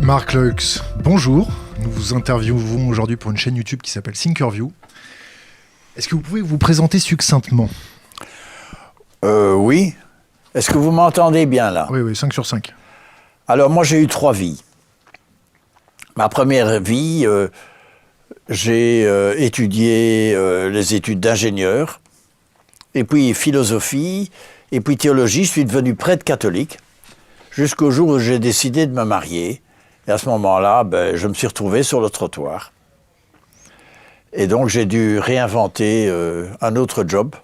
Marc Leux, bonjour. Nous vous interviewons aujourd'hui pour une chaîne YouTube qui s'appelle Thinkerview. Est-ce que vous pouvez vous présenter succinctement ? Oui. Est-ce que vous m'entendez bien là ? Oui, 5 sur 5. Alors moi j'ai eu 3 vies. Ma première vie, j'ai étudié les études d'ingénieur, et puis philosophie, et puis théologie. Je suis devenu prêtre catholique, jusqu'au jour où j'ai décidé de me marier. Et à ce moment-là, je me suis retrouvé sur le trottoir. Et donc j'ai dû réinventer un autre job.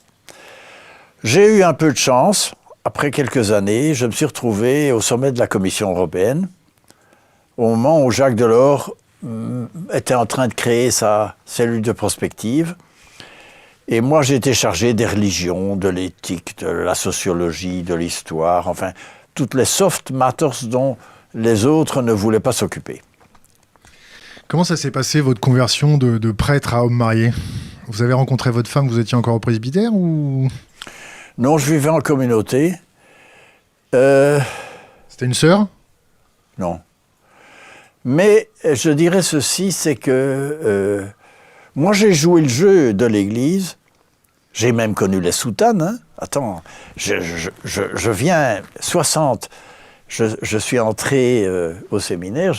J'ai eu un peu de chance. Après quelques années, je me suis retrouvé au sommet de la Commission européenne, au moment où Jacques Delors était en train de créer sa cellule de prospective. Et moi, j'ai été chargé des religions, de l'éthique, de la sociologie, de l'histoire, enfin, toutes les soft matters dont les autres ne voulaient pas s'occuper. Comment ça s'est passé, votre conversion de prêtre à homme marié ? Vous avez rencontré votre femme, vous étiez encore au presbytère ou... Non, je vivais en communauté. C'était une sœur ? Non. Mais je dirais ceci, c'est que moi j'ai joué le jeu de l'Église. J'ai même connu les soutanes. Hein. Attends, je viens 60. Je suis entré au séminaire,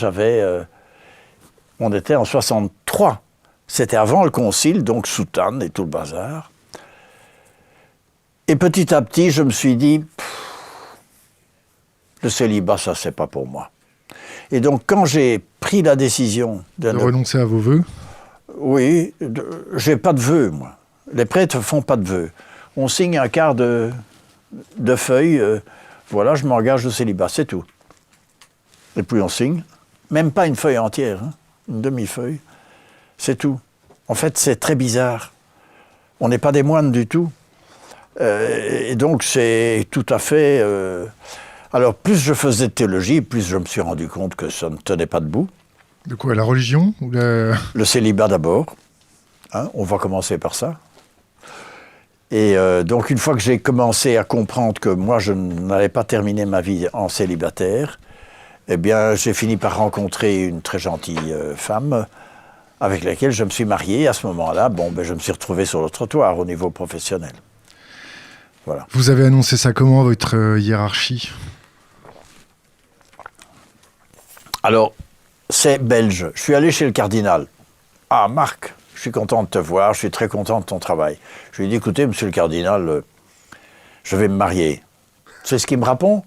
on était en 63. C'était avant le concile, donc soutane et tout le bazar. Et petit à petit, je me suis dit, le célibat, ça, c'est pas pour moi. Et donc, quand j'ai pris la décision de renoncer à vos vœux ? Oui, j'ai pas de vœux, moi. Les prêtres font pas de vœux. On signe un quart de feuille, voilà, je m'engage au célibat, c'est tout. Et puis on signe, même pas une feuille entière, hein, une demi-feuille, c'est tout. En fait, c'est très bizarre. On n'est pas des moines du tout. Et donc, c'est tout à fait... Alors, plus je faisais de théologie, plus je me suis rendu compte que ça ne tenait pas debout. De quoi, la religion ou Le célibat d'abord. Hein, on va commencer par ça. Et donc, une fois que j'ai commencé à comprendre que moi, je n'allais pas terminer ma vie en célibataire, eh bien, j'ai fini par rencontrer une très gentille femme avec laquelle je me suis marié. À ce moment-là, je me suis retrouvé sur le trottoir au niveau professionnel. Voilà. Vous avez annoncé ça comment, votre hiérarchie ? Alors, c'est belge. Je suis allé chez le cardinal. « Ah, Marc, je suis content de te voir, je suis très content de ton travail. » Je lui ai dit, écoutez, monsieur le cardinal, je vais me marier. Tu sais ce qu'il me répond ?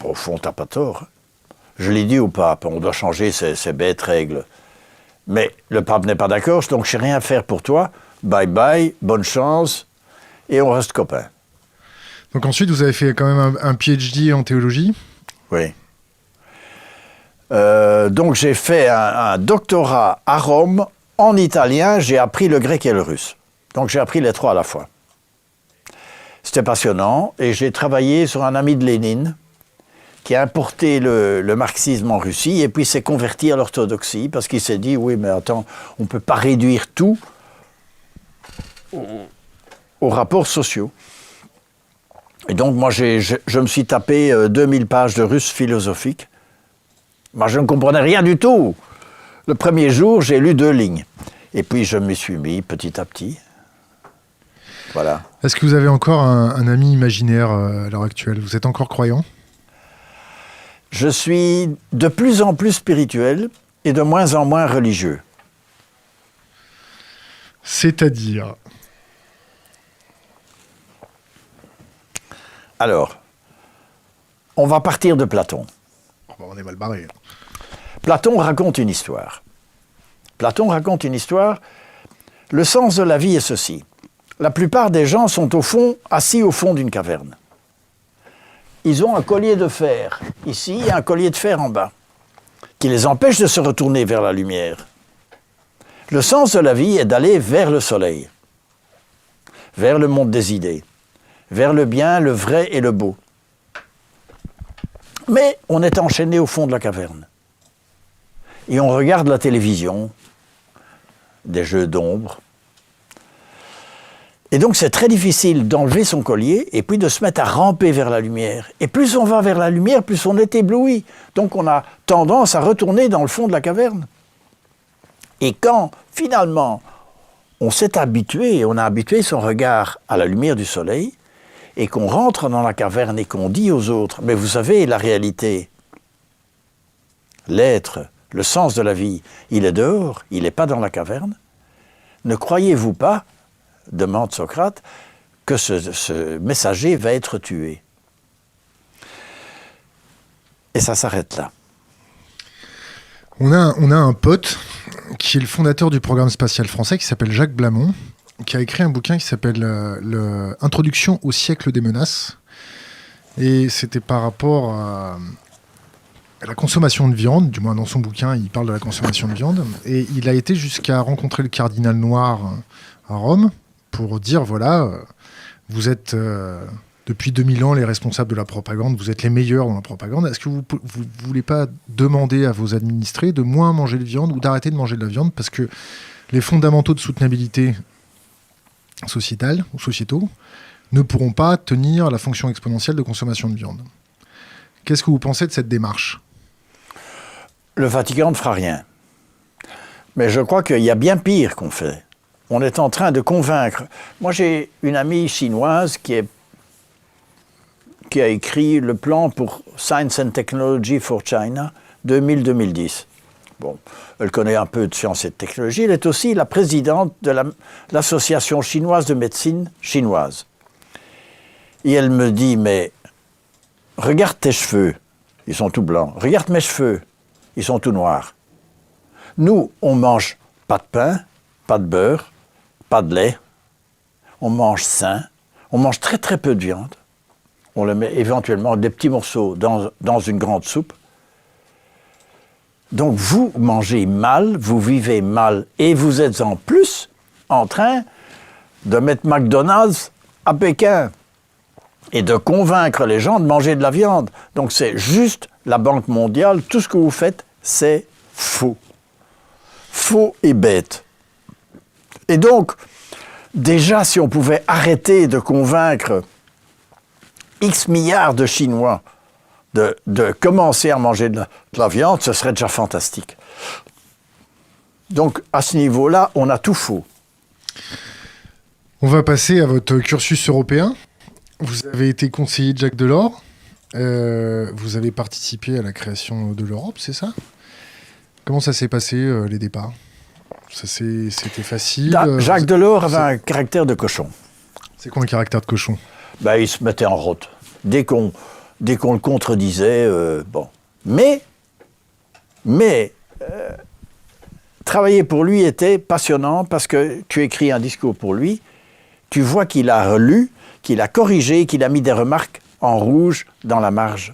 Au fond, t'as pas tort. Je l'ai dit au pape, on doit changer ces bêtes règles. Mais le pape n'est pas d'accord, donc je ne sais rien faire pour toi. Bye bye, bonne chance, et on reste copains. Donc ensuite, vous avez fait quand même un PhD en théologie ? Oui. Donc j'ai fait un doctorat à Rome en italien, j'ai appris le grec et le russe. Donc j'ai appris les 3 à la fois. C'était passionnant, et j'ai travaillé sur un ami de Lénine, qui a importé le marxisme en Russie et puis s'est converti à l'orthodoxie parce qu'il s'est dit, oui, mais attends, on ne peut pas réduire tout aux rapports sociaux. Et donc, moi, je me suis tapé 2000 pages de russe philosophique. Moi, je ne comprenais rien du tout. Le premier jour, j'ai lu 2 lignes. Et puis, je me suis mis petit à petit. Voilà. Est-ce que vous avez encore un ami imaginaire à l'heure actuelle ? Vous êtes encore croyant ? Je suis de plus en plus spirituel et de moins en moins religieux. C'est-à-dire ? Alors, on va partir de Platon. On est mal barré. Platon raconte une histoire. Le sens de la vie est ceci. La plupart des gens sont assis au fond d'une caverne. Ils ont un collier de fer ici et un collier de fer en bas, qui les empêche de se retourner vers la lumière. Le sens de la vie est d'aller vers le soleil, vers le monde des idées, vers le bien, le vrai et le beau. Mais on est enchaîné au fond de la caverne. Et on regarde la télévision, des jeux d'ombre. Et donc c'est très difficile d'enlever son collier et puis de se mettre à ramper vers la lumière. Et plus on va vers la lumière, plus on est ébloui. Donc on a tendance à retourner dans le fond de la caverne. Et quand finalement on s'est habitué, on a habitué son regard à la lumière du soleil, et qu'on rentre dans la caverne et qu'on dit aux autres, mais vous savez, la réalité, l'être, le sens de la vie, il est dehors, il n'est pas dans la caverne. Ne croyez-vous pas, demande Socrate, que ce messager va être tué? Et ça s'arrête là. On a un pote qui est le fondateur du programme spatial français qui s'appelle Jacques Blamont, qui a écrit un bouquin qui s'appelle Introduction au siècle des menaces. Et c'était par rapport à la consommation de viande, du moins dans son bouquin, il parle de la consommation de viande. Et il a été jusqu'à rencontrer le cardinal Noir à Rome pour dire, voilà, vous êtes depuis 2000 ans les responsables de la propagande, vous êtes les meilleurs dans la propagande. Est-ce que vous ne voulez pas demander à vos administrés de moins manger de viande ou d'arrêter de manger de la viande, parce que les fondamentaux de soutenabilité sociétales ou sociétaux ne pourront pas tenir la fonction exponentielle de consommation de viande. Qu'est-ce que vous pensez de cette démarche? Le Vatican ne fera rien. Mais je crois qu'il y a bien pire qu'on fait. On est en train de convaincre. Moi, j'ai une amie chinoise qui a écrit le plan pour Science and Technology for China 2000-2010. Bon, elle connaît un peu de sciences et de technologie. Elle est aussi la présidente de l'Association chinoise de médecine chinoise. Et elle me dit, mais regarde tes cheveux, ils sont tout blancs. Regarde mes cheveux, ils sont tout noirs. Nous, on mange pas de pain, pas de beurre, pas de lait. On mange sain. On mange très très peu de viande. On le met éventuellement des petits morceaux dans une grande soupe. Donc vous mangez mal, vous vivez mal et vous êtes en plus en train de mettre McDonald's à Pékin et de convaincre les gens de manger de la viande. Donc c'est juste la Banque mondiale, tout ce que vous faites, c'est faux. Faux et bête. Et donc, déjà si on pouvait arrêter de convaincre X milliards de Chinois de commencer à manger de la viande, ce serait déjà fantastique. Donc, à ce niveau-là, on a tout faux. On va passer à votre cursus européen. Vous avez été conseiller de Jacques Delors. Vous avez participé à la création de l'Europe, c'est ça? Comment ça s'est passé, les départs? C'était facile? Jacques Delors avait un caractère de cochon. C'est quoi un caractère de cochon? Il se mettait en route. Dès qu'on le contredisait, bon. Mais travailler pour lui était passionnant parce que tu écris un discours pour lui, tu vois qu'il a relu, qu'il a corrigé, qu'il a mis des remarques en rouge dans la marge.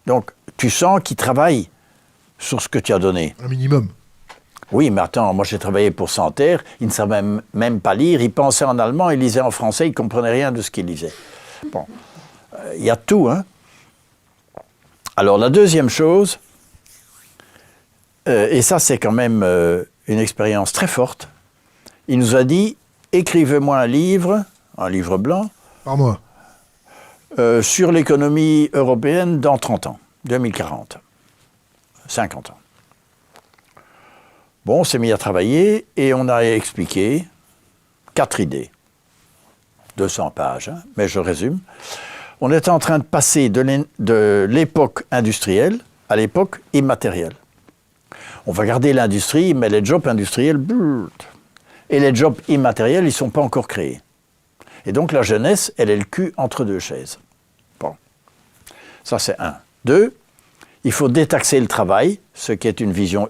Donc, tu sens qu'il travaille sur ce que tu as donné. Un minimum. Oui, mais attends, moi j'ai travaillé pour Santerre, il ne savait même pas lire, il pensait en allemand, il lisait en français, il ne comprenait rien de ce qu'il lisait. Bon, il y a tout, hein. Alors la deuxième chose, et ça c'est quand même une expérience très forte, il nous a dit, écrivez-moi un livre blanc, par mois, sur l'économie européenne dans 30 ans, 2040, 50 ans. Bon, on s'est mis à travailler et on a expliqué 4 idées. 200 pages, hein, mais je résume. On est en train de passer de l'époque industrielle à l'époque immatérielle. On va garder l'industrie, mais les jobs industriels, et les jobs immatériels, ils ne sont pas encore créés. Et donc la jeunesse, elle est le cul entre deux chaises. Bon, ça c'est 1. 2, il faut détaxer le travail, ce qui est une vision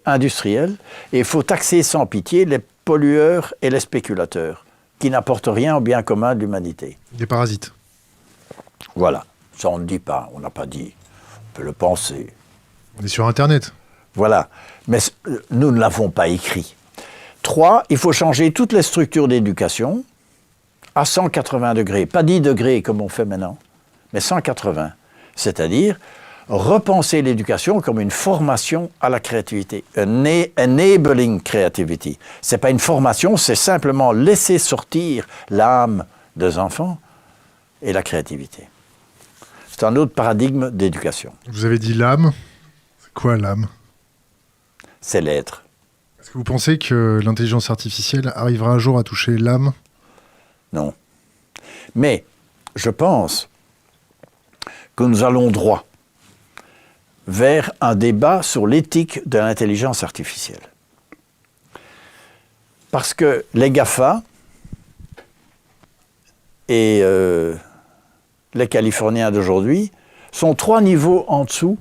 industrielle, et il faut taxer sans pitié les pollueurs et les spéculateurs, qui n'apportent rien au bien commun de l'humanité. des parasites. Voilà, ça on ne dit pas, on n'a pas dit, on peut le penser. On est sur Internet. Voilà, mais nous ne l'avons pas écrit. 3, il faut changer toutes les structures d'éducation à 180 degrés, pas 10 degrés comme on fait maintenant, mais 180. C'est-à-dire repenser l'éducation comme une formation à la créativité, enabling creativity. Ce n'est pas une formation, c'est simplement laisser sortir l'âme des enfants et la créativité. C'est un autre paradigme d'éducation. Vous avez dit l'âme. C'est quoi l'âme? C'est l'être. Est-ce que vous pensez que l'intelligence artificielle arrivera un jour à toucher l'âme? Non. Mais je pense que nous allons droit vers un débat sur l'éthique de l'intelligence artificielle. Parce que les GAFA et les Californiens d'aujourd'hui sont 3 niveaux en dessous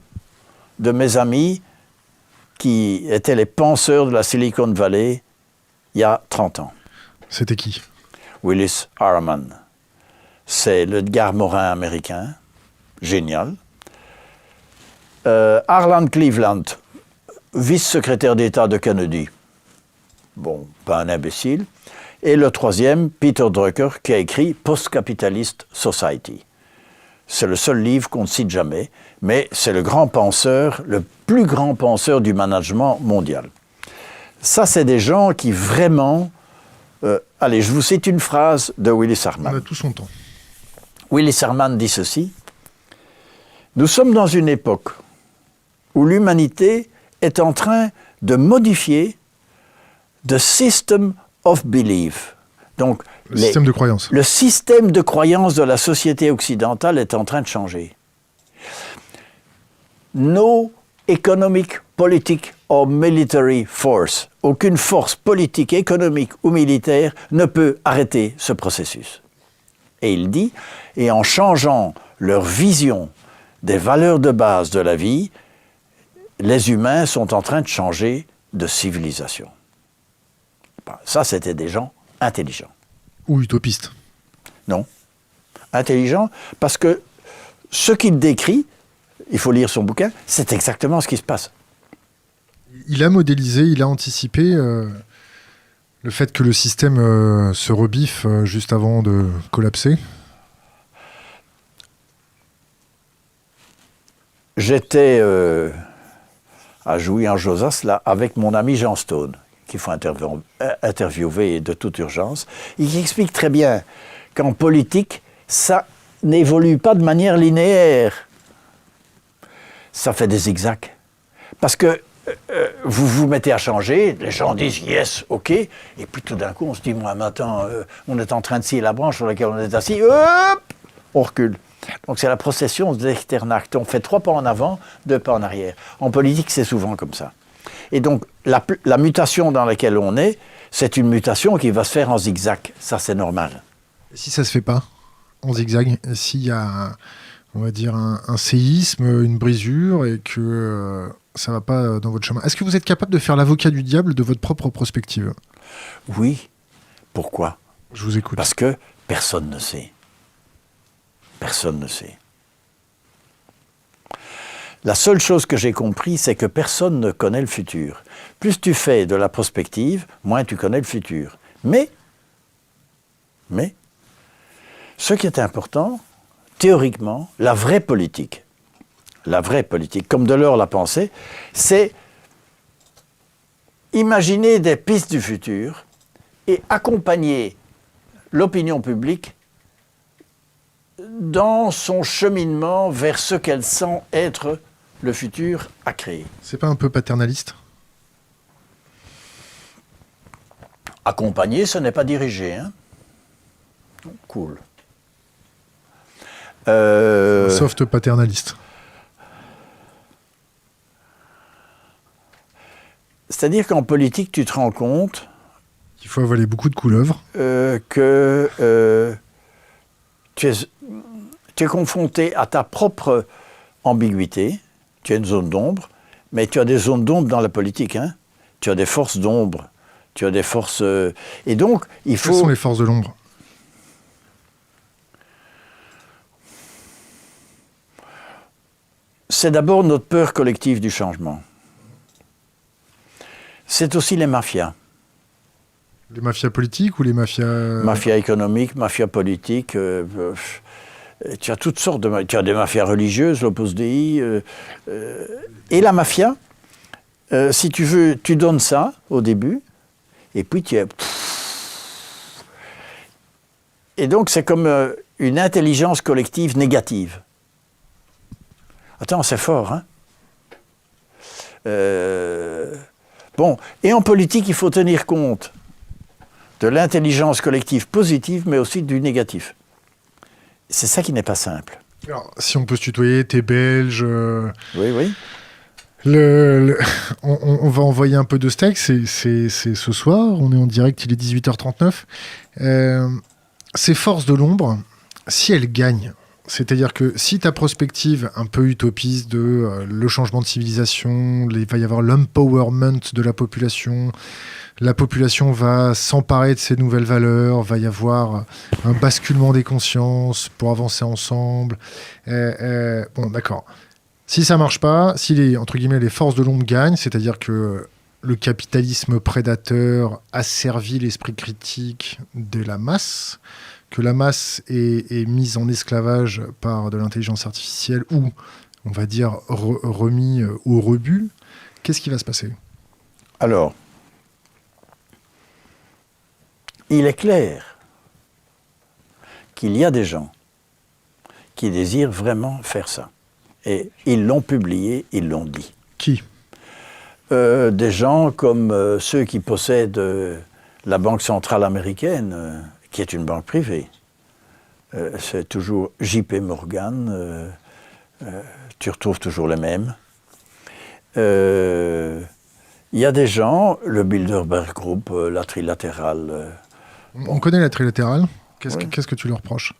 de mes amis qui étaient les penseurs de la Silicon Valley il y a 30 ans. C'était qui? Willis Harman. C'est le Edgar Morin américain, génial. Harlan Cleveland, vice-secrétaire d'État de Kennedy. Bon, pas un imbécile. Et le troisième, Peter Drucker, qui a écrit Post-Capitalist Society. C'est le seul livre qu'on ne cite jamais, mais c'est le grand penseur, le plus grand penseur du management mondial. Ça, c'est des gens qui vraiment... allez, je vous cite une phrase de Willis Harman. On a tout son temps. Willis Harman dit ceci. « Nous sommes dans une époque où l'humanité est en train de modifier the system of belief. » Donc, Le système de croyance. le système de croyance de la société occidentale est en train de changer. No economic, politic or military force, aucune force politique, économique ou militaire ne peut arrêter ce processus. Et il dit, et en changeant leur vision des valeurs de base de la vie, les humains sont en train de changer de civilisation. Ça, c'était des gens intelligents. Ou utopiste. Non. Intelligents, parce que ce qu'il décrit, il faut lire son bouquin, c'est exactement ce qui se passe. Il a modélisé, il a anticipé le fait que le système se rebiffe juste avant de collapser. J'étais à Jouy en Josas, là, avec mon ami Jean Stone, qu'il faut interviewer de toute urgence, et qui explique très bien qu'en politique, ça n'évolue pas de manière linéaire. Ça fait des zigzags. Parce que vous vous mettez à changer, les gens disent yes, ok, et puis tout d'un coup on se dit, moi maintenant, on est en train de scier la branche sur laquelle on est assis, hop, on recule. Donc c'est la procession des externactes. On fait 3 pas en avant, 2 pas en arrière. En politique, c'est souvent comme ça. Et donc la mutation dans laquelle on est, c'est une mutation qui va se faire en zigzag. Ça, c'est normal. Et si ça se fait pas en zigzag, s'il y a, on va dire, un séisme, une brisure, et que ça va pas dans votre chemin, est-ce que vous êtes capable de faire l'avocat du diable de votre propre prospective? Oui. Pourquoi? Je vous écoute. Parce que personne ne sait. Personne ne sait. La seule chose que j'ai compris, c'est que personne ne connaît le futur. Plus tu fais de la prospective, moins tu connais le futur. Mais, ce qui est important, théoriquement, la vraie politique, comme Delors l'a pensé, c'est imaginer des pistes du futur et accompagner l'opinion publique dans son cheminement vers ce qu'elle sent être le futur à créer. C'est pas un peu paternaliste? Accompagner, ce n'est pas diriger, hein? Cool. Soft paternaliste. C'est-à-dire qu'en politique, tu te rends compte Il faut avaler beaucoup de couleuvres. que tu es confronté à ta propre ambiguïté, tu as une zone d'ombre, mais tu as des zones d'ombre dans la politique, hein. Tu as des forces d'ombre, tu as des forces... et donc, il faut... Quelles sont les forces de l'ombre? C'est d'abord notre peur collective du changement. C'est aussi les mafias. Les mafias politiques ou les mafias... Mafia économique, mafia politique, tu as toutes sortes tu as des mafias religieuses, l'Opus Dei, et la mafia, si tu veux, tu donnes ça au début, et puis tu es... Et donc c'est comme une intelligence collective négative. Attends, c'est fort, hein? Bon, et en politique, il faut tenir compte de l'intelligence collective positive, mais aussi du négatif. C'est ça qui n'est pas simple. Alors, si on peut se tutoyer, t'es belge. Oui, oui. On va envoyer un peu de steak, c'est ce soir, on est en direct, il est 18h39. Ces forces de l'ombre, si elles gagnent, c'est-à-dire que si ta prospective un peu utopiste de le changement de civilisation, il va y avoir l'empowerment de la population va s'emparer de ces nouvelles valeurs, va y avoir un basculement des consciences pour avancer ensemble. Bon, d'accord. Si ça marche pas, si entre guillemets, les forces de l'ombre gagnent, c'est-à-dire que le capitalisme prédateur asservit l'esprit critique de la masse, que la masse est mise en esclavage par de l'intelligence artificielle ou, on va dire, remis au rebut, qu'est-ce qui va se passer? Alors, il est clair qu'il y a des gens qui désirent vraiment faire ça. Et ils l'ont publié, ils l'ont dit. Qui? Des gens comme ceux qui possèdent la Banque centrale américaine, qui est une banque privée. C'est toujours JP Morgan, tu retrouves toujours les mêmes. Il y a des gens, le Bilderberg Group, la trilatérale. On connaît la trilatérale. Qu'est-ce Oui. que tu leur reproches?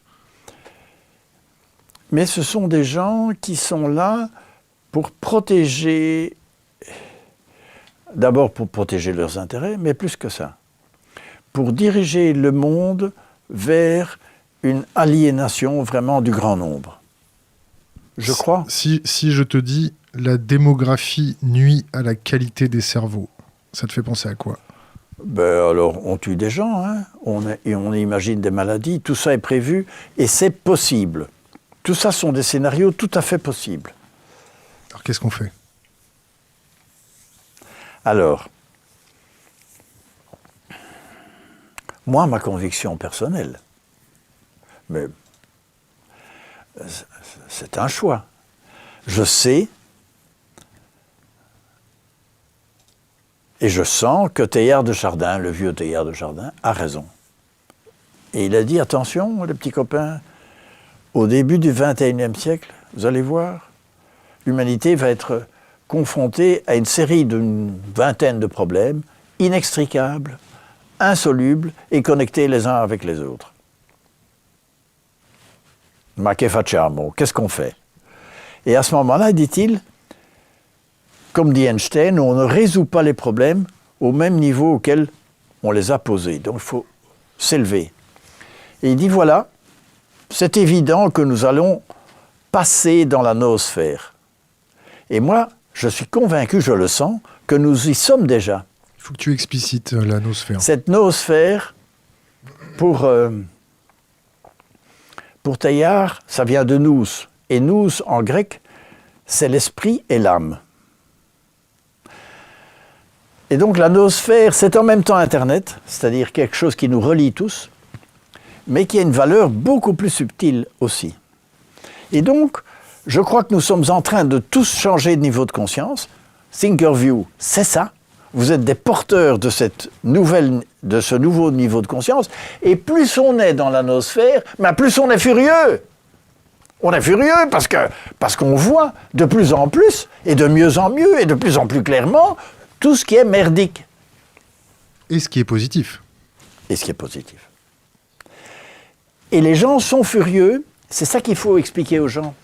Mais ce sont des gens qui sont là pour protéger, d'abord pour protéger leurs intérêts, mais plus que ça, pour diriger le monde vers une aliénation vraiment du grand nombre. Je crois. Si je te dis la démographie nuit à la qualité des cerveaux, ça te fait penser à quoi? Ben alors, on tue des gens, hein, et on imagine des maladies, tout ça est prévu, et c'est possible. Tout ça sont des scénarios tout à fait possibles. Alors qu'est-ce qu'on fait? Alors, moi, ma conviction personnelle, mais c'est un choix. Je sais et je sens que Teilhard de Chardin, le vieux Teilhard de Chardin, a raison. Et il a dit, attention, les petits copains, au début du XXIe siècle, vous allez voir, l'humanité va être confrontée à une série d'une vingtaine de problèmes inextricables, insolubles et connectés les uns avec les autres. Ma che facciamo? Qu'est-ce qu'on fait? Et à ce moment-là, dit-il, comme dit Einstein, on ne résout pas les problèmes au même niveau auquel on les a posés. Donc il faut s'élever. Et il dit, voilà, c'est évident que nous allons passer dans la noosphère. Et moi, je suis convaincu, je le sens, que nous y sommes déjà. Il faut que tu explicites la noosphère. Cette noosphère, pour Teilhard, ça vient de nous. Et nous, en grec, c'est l'esprit et l'âme. Et donc la noosphère, c'est en même temps Internet, c'est-à-dire quelque chose qui nous relie tous, mais qui a une valeur beaucoup plus subtile aussi. Et donc, je crois que nous sommes en train de tous changer de niveau de conscience. Thinkerview, c'est ça. Vous êtes des porteurs de ce nouveau niveau de conscience. Et plus on est dans la noosphère, plus on est furieux. On est furieux parce qu'on voit de plus en plus, et de mieux en mieux, et de plus en plus clairement, tout ce qui est merdique. Et ce qui est positif. Et ce qui est positif. Et les gens sont furieux, c'est ça qu'il faut expliquer aux gens.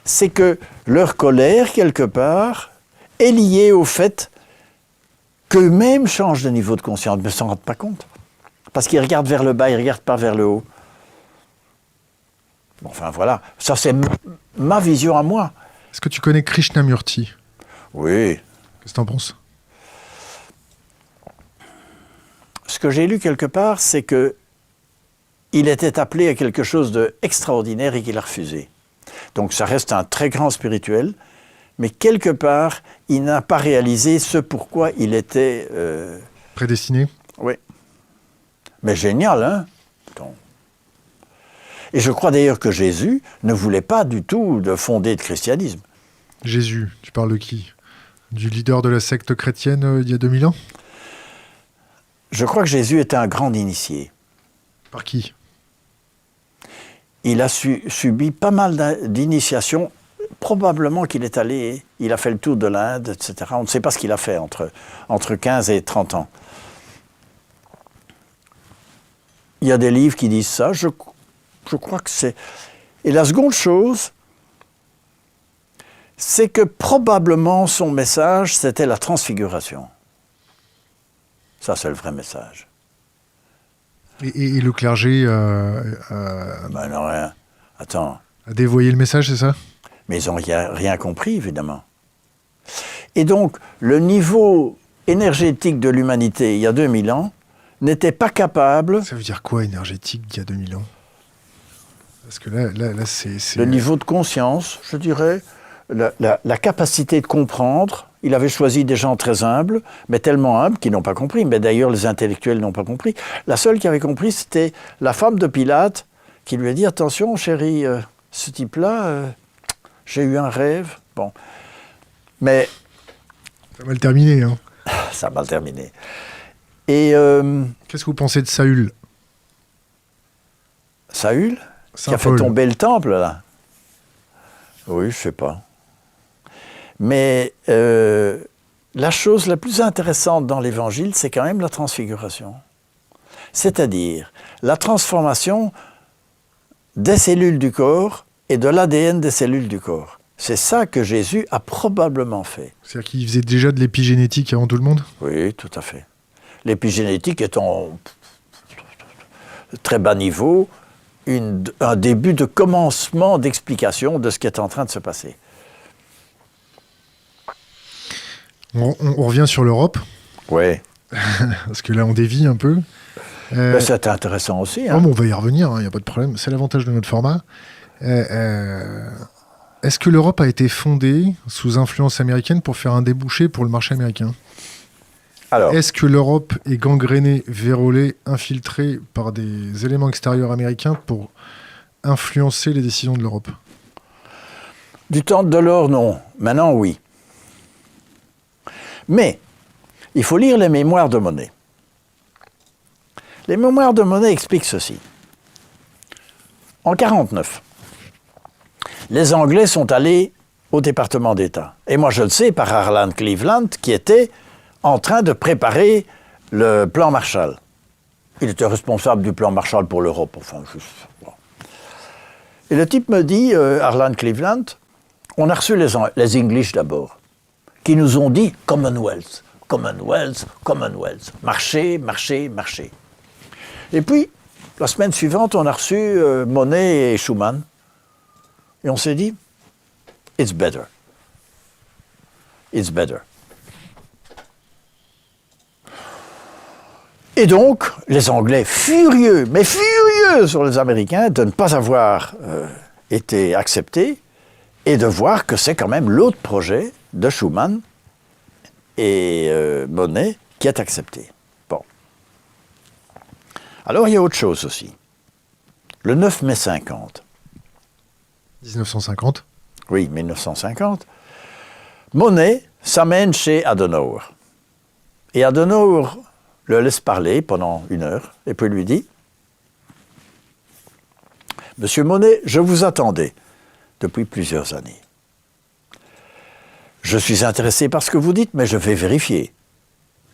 C'est que leur colère, quelque part, est liée au fait qu'eux-mêmes changent de niveau de conscience, mais ne s'en rendent pas compte. Parce qu'ils regardent vers le bas, ils ne regardent pas vers le haut. Enfin voilà, ça c'est ma vision à moi. Est-ce que tu connais Krishnamurti? Oui. Qu'est-ce que tu en penses? Ce que j'ai lu quelque part, c'est que il était appelé à quelque chose d'extraordinaire et qu'il a refusé. Donc ça reste un très grand spirituel, mais quelque part, il n'a pas réalisé ce pourquoi il était... Prédestiné? Oui. Mais génial, hein? Donc. Et je crois d'ailleurs que Jésus ne voulait pas du tout de fonder le christianisme. Jésus, tu parles de qui? Du leader de la secte chrétienne il y a 2000 ans? Je crois que Jésus était un grand initié. Par qui? Il a subi pas mal d'initiations. Probablement qu'il est allé, il a fait le tour de l'Inde, etc. On ne sait pas ce qu'il a fait entre 15 et 30 ans. Il y a des livres qui disent ça. Je crois que c'est... Et la seconde chose, c'est que probablement son message, c'était la transfiguration. Ça, c'est le vrai message. Et le clergé Ben non, rien. Attends. a dévoyé le message, c'est ça? Mais ils n'ont rien compris, évidemment. Et donc, le niveau énergétique de l'humanité, il y a 2000 ans, n'était pas capable... Ça veut dire quoi, énergétique, il y a 2000 ans? Parce que là c'est... Le niveau de conscience, je dirais, la capacité de comprendre. Il avait choisi des gens très humbles, mais tellement humbles qu'ils n'ont pas compris. Mais d'ailleurs, les intellectuels n'ont pas compris. La seule qui avait compris, c'était la femme de Pilate, qui lui a dit « Attention, chérie, ce type-là, j'ai eu un rêve. » Bon. Mais... Ça a mal terminé, hein. Ça a mal terminé. Et... Qu'est-ce que vous pensez de Saül? Saül? Qui a fait tomber le temple, là? Oui, je sais pas. Mais la chose la plus intéressante dans l'Évangile, c'est quand même la transfiguration. C'est-à-dire la transformation des cellules du corps et de l'ADN des cellules du corps. C'est ça que Jésus a probablement fait. C'est-à-dire qu'il faisait déjà de l'épigénétique avant tout le monde? Oui, tout à fait. L'épigénétique étant très bas niveau, un début de commencement d'explication de ce qui est en train de se passer. On revient sur l'Europe. Oui. Parce que là, on dévie un peu. C'est intéressant aussi. Hein. On va y revenir, il n'y a pas de problème. C'est l'avantage de notre format. Est-ce que l'Europe a été fondée sous influence américaine pour faire un débouché pour le marché américain? Alors, est-ce que l'Europe est gangrénée, vérolée, infiltrée par des éléments extérieurs américains pour influencer les décisions de l'Europe? Du temps de Delors, non. Maintenant, oui. Mais, il faut lire les mémoires de Monnet. Les mémoires de Monnet expliquent ceci. En 1949, les Anglais sont allés au département d'État. Et moi, je le sais par Harlan Cleveland, qui était en train de préparer le plan Marshall. Il était responsable du plan Marshall pour l'Europe. Enfin, bon. Et le type me dit, Harlan Cleveland, on a reçu les English d'abord, qui nous ont dit Commonwealth, Commonwealth, Commonwealth, marché, marché, marché. Et puis, la semaine suivante, on a reçu Monnet et Schuman, et on s'est dit, it's better. It's better. Et donc, les Anglais furieux, mais furieux sur les Américains de ne pas avoir été acceptés et de voir que c'est quand même l'autre projet de Schuman et Monnet qui est accepté. Bon. Alors, il y a autre chose aussi. Le 9 mai 50. 1950. Oui, 1950. Monnet s'amène chez Adenauer. Et Adenauer le laisse parler pendant 1 heure, et puis lui dit « Monsieur Monnet, je vous attendais depuis plusieurs années. Je suis intéressé par ce que vous dites, mais je vais vérifier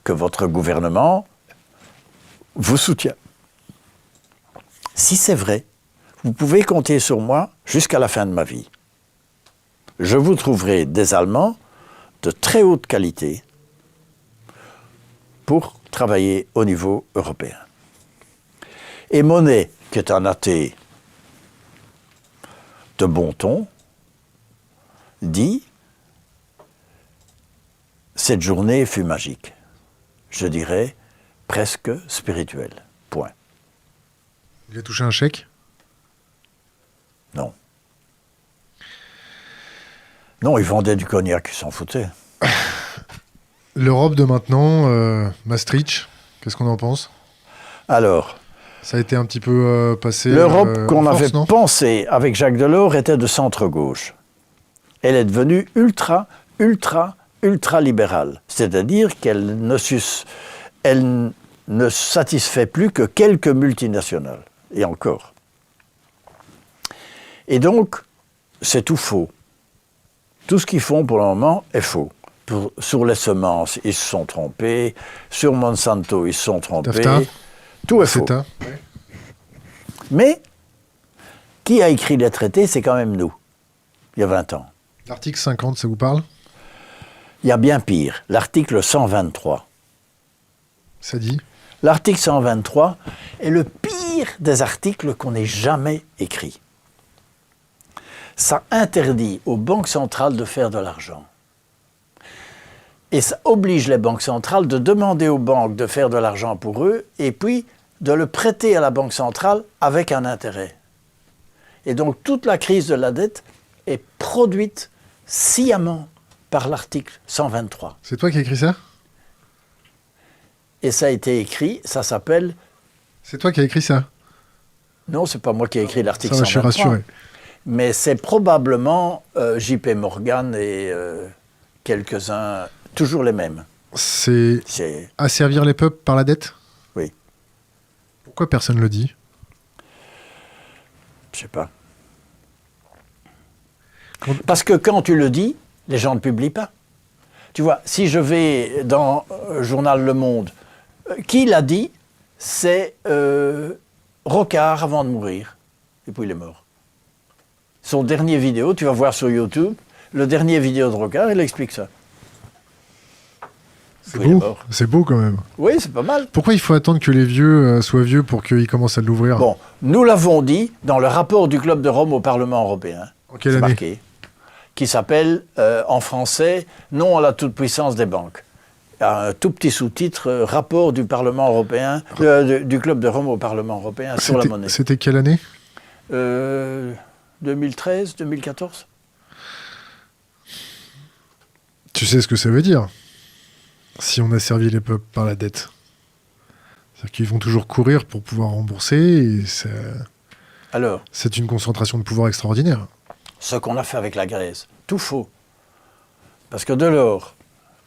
que votre gouvernement vous soutient. Si c'est vrai, vous pouvez compter sur moi jusqu'à la fin de ma vie. Je vous trouverai des Allemands de très haute qualité pour travailler au niveau européen. » Et Monnet, qui est un athée de bon ton, dit « Cette journée fut magique, je dirais presque spirituelle. » Point. Il a touché un chèque? Non. Non, il vendait du cognac, il s'en foutait. L'Europe de maintenant, Maastricht, qu'est-ce qu'on en pense? Alors, Ça a été un petit peu passé. l'Europe qu'on en force, avait non? pensée avec Jacques Delors était de centre-gauche. Elle est devenue ultra libérale. C'est-à-dire qu'elle elle ne satisfait plus que quelques multinationales. Et encore. Et donc, c'est tout faux. Tout ce qu'ils font pour le moment est faux. Sur les semences, ils se sont trompés. Sur Monsanto, ils se sont trompés. TAFTA. Tout est faux. CETA. Mais, qui a écrit les traités, c'est quand même nous, il y a 20 ans. L'article 50, ça vous parle? Il y a bien pire, l'article 123. Ça dit? L'article 123 est le pire des articles qu'on ait jamais écrits. Ça interdit aux banques centrales de faire de l'argent. Et ça oblige les banques centrales de demander aux banques de faire de l'argent pour eux et puis de le prêter à la banque centrale avec un intérêt. Et donc toute la crise de la dette est produite sciemment par l'article 123. C'est toi qui as écrit ça? Et ça a été écrit, ça s'appelle... C'est toi qui as écrit ça? Non, c'est pas moi qui ai écrit l'article Ça va, je suis 123. rassuré. Mais c'est probablement J.P. Morgan et quelques-uns, toujours les mêmes. C'est C'est... asservir les peuples par la dette? Oui, Pourquoi personne ne le dit? je sais pas. Parce que quand tu le dis, les gens ne publient pas. Tu vois, si je vais dans Journal Le Monde, qui l'a dit? C'est Rocard avant de mourir. Et puis il est mort. Son dernier vidéo, tu vas voir sur YouTube, le dernier vidéo de Rocard, il explique ça. C'est Puis il est beau. mort. C'est beau quand même. Oui, c'est pas mal. Pourquoi il faut attendre que les vieux soient vieux pour qu'ils commencent à l'ouvrir? Bon, nous l'avons dit dans le rapport du Club de Rome au Parlement européen. En quelle C'est année? marqué. Qui s'appelle, en français, Non à la toute-puissance des banques. Il y a un tout petit sous-titre, Rapport du Parlement européen, du Club de Rome au Parlement européen sur la monnaie. C'était quelle année? 2013, 2014. Tu sais ce que ça veut dire? Si on a servi les peuples par la dette. C'est-à-dire qu'ils vont toujours courir pour pouvoir rembourser et Alors, c'est une concentration de pouvoir extraordinaire. ce qu'on a fait avec la Grèce, tout faux. Parce que Delors,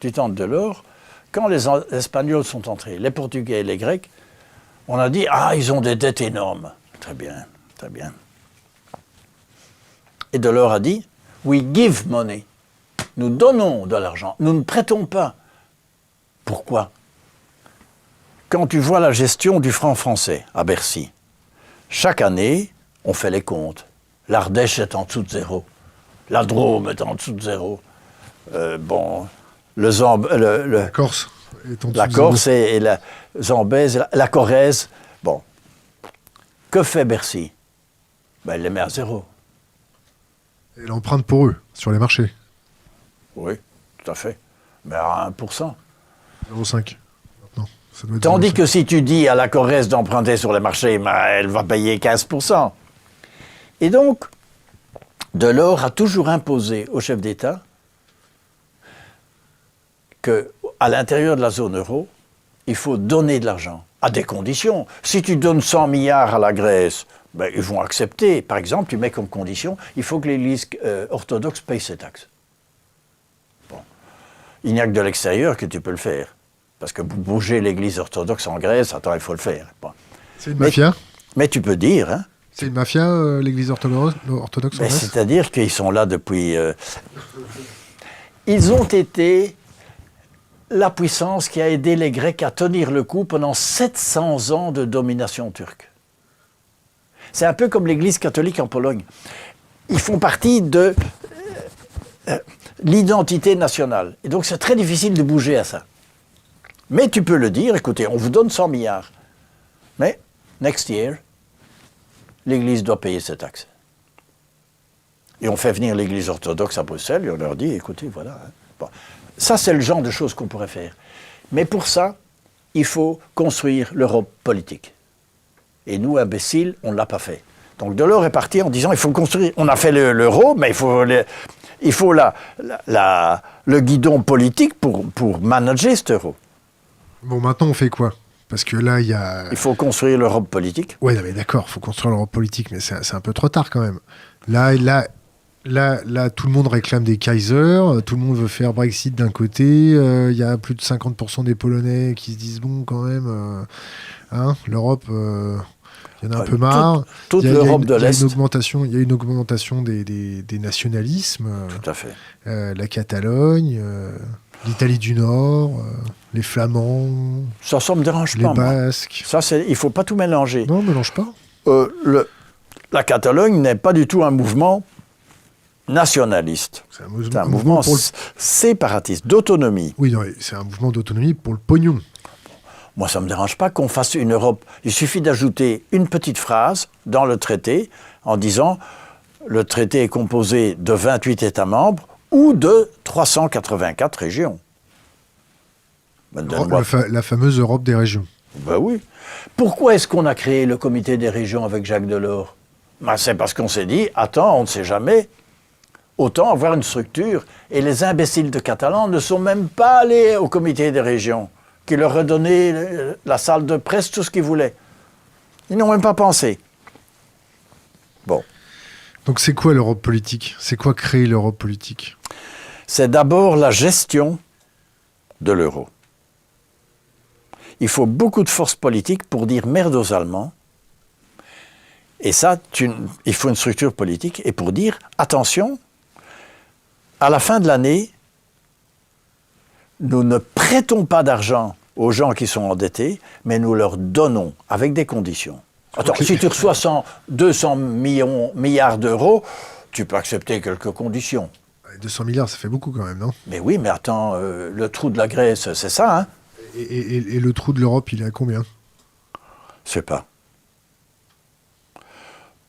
du temps de Delors, quand les Espagnols sont entrés, les Portugais et les Grecs, on a dit « Ah, ils ont des dettes énormes. » Très bien, très bien. Et Delors a dit « We give money. » Nous donnons de l'argent, nous ne prêtons pas. Pourquoi? Quand tu vois la gestion du franc français à Bercy, chaque année, on fait les comptes. L'Ardèche est en dessous de zéro. La Drôme est en dessous de zéro. Bon, La Corse est en dessous la de Corse zéro. et la Zambèze, la Corrèze. Bon. Que fait Bercy? Ben, il les met à zéro. Et l'empreinte pour eux, sur les marchés. Oui, tout à fait. Mais à 1%. 0,5. Non, ça doit être Tandis 0,5. que si tu dis à la Corrèze d'emprunter sur les marchés, ben, elle va payer 15%. Et donc, Delors a toujours imposé au chef d'État qu'à l'intérieur de la zone euro, il faut donner de l'argent, à des conditions. Si tu donnes 100 milliards à la Grèce, ben, ils vont accepter. Par exemple, tu mets comme condition, il faut que l'Église orthodoxe paye ses taxes. Bon. Il n'y a que de l'extérieur que tu peux le faire. Parce que pour bouger l'Église orthodoxe en Grèce, attends, il faut le faire. Bon. C'est une mafia? Mais tu peux dire, hein, C'est une mafia, l'église orthodoxe en ben, Grèce? c'est-à-dire qu'ils sont là depuis... Ils ont été la puissance qui a aidé les Grecs à tenir le coup pendant 700 ans de domination turque. C'est un peu comme l'Église catholique en Pologne. Ils font partie de l'identité nationale. Et donc c'est très difficile de bouger à ça. Mais tu peux le dire, écoutez, on vous donne 100 milliards. Mais, next year, l'Église doit payer ses taxes. Et on fait venir l'Église orthodoxe à Bruxelles et on leur dit, écoutez, voilà. Bon. Ça, c'est le genre de choses qu'on pourrait faire. Mais pour ça, il faut construire l'Europe politique. Et nous, imbéciles, on ne l'a pas fait. Donc Delors est parti en disant, il faut construire... On a fait l'euro, mais il faut le guidon politique pour manager cet euro. Bon, maintenant, on fait quoi? Parce que là, il y a... Il faut construire l'Europe politique. Ouais, non, mais d'accord, il faut construire l'Europe politique, mais c'est un peu trop tard quand même. Là, tout le monde réclame des Kaisers, tout le monde veut faire Brexit d'un côté, il y a plus de 50% des Polonais qui se disent, bon, quand même, l'Europe, il y en a un peu marre. Toute l'Europe de l'Est. Il y a une augmentation des nationalismes. Tout à fait. La Catalogne, l'Italie du Nord, les Flamands, Ça me dérange les pas, moi. Basques. Ça, il ne faut pas tout mélanger. Non, mélange pas. La Catalogne n'est pas du tout un mouvement nationaliste. C'est un mouvement séparatiste, d'autonomie. Oui, non, c'est un mouvement d'autonomie pour le pognon. Moi, ça ne me dérange pas qu'on fasse une Europe. Il suffit d'ajouter une petite phrase dans le traité en disant le traité est composé de 28 États membres ou de 384 régions. La fameuse Europe des régions. Ben oui. Pourquoi est-ce qu'on a créé le comité des régions avec Jacques Delors? Ben, c'est parce qu'on s'est dit, attends, on ne sait jamais. Autant avoir une structure. Et les imbéciles de Catalans ne sont même pas allés au comité des régions, qui leur a donné la salle de presse, tout ce qu'ils voulaient. Ils n'ont même pas pensé. Bon. Donc c'est quoi l'Europe politique? C'est quoi créer l'Europe politique? C'est d'abord la gestion de l'euro. Il faut beaucoup de force politique pour dire merde aux Allemands. Et ça, il faut une structure politique. Et pour dire, attention, à la fin de l'année, nous ne prêtons pas d'argent aux gens qui sont endettés, mais nous leur donnons avec des conditions. Attends, si tu reçois 200 milliards d'euros, tu peux accepter quelques conditions. 200 milliards, ça fait beaucoup quand même, non? Mais oui, mais attends, le trou de la Grèce, c'est ça, hein? Et le trou de l'Europe, il est à combien? Je sais pas.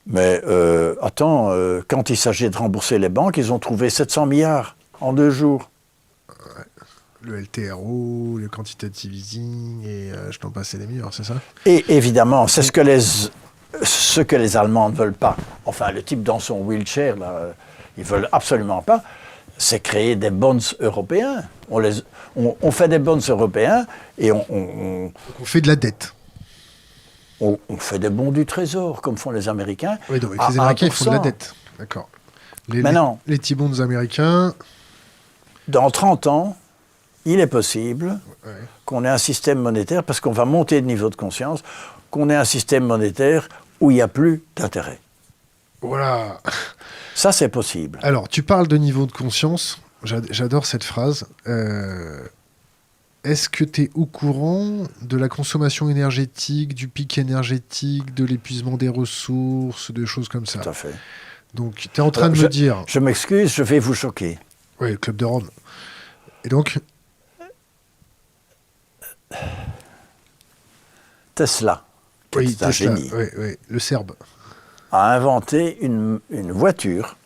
Mais attends, quand il s'agit de rembourser les banques, ils ont trouvé 700 milliards en 2 jours. Ouais. Le LTRO, le quantitative easing, et je t'en passe les meilleurs, c'est ça? Et évidemment, c'est ce que les Allemands ne veulent pas. Enfin, le type dans son wheelchair, là, ils ne veulent absolument pas. C'est créer des bonds européens. On fait des bonds européens et on fait de la dette. On fait des bons du trésor, comme font les Américains. Oui, donc les Américains, ils font de la dette. D'accord. Les petits bonds américains... Dans 30 ans, il est possible qu'on ait un système monétaire, parce qu'on va monter de niveau de conscience, qu'on ait un système monétaire où il n'y a plus d'intérêt. Voilà. Ça, c'est possible. Alors, tu parles de niveau de conscience. J'adore cette phrase. Est-ce que tu es au courant de la consommation énergétique, du pic énergétique, de l'épuisement des ressources, de choses comme ça? Tout à fait. Donc, tu es en train de me dire... Je m'excuse, je vais vous choquer. Oui, le Club de Rome. Et donc Tesla, qui est un génie, le Serbe, a inventé une voiture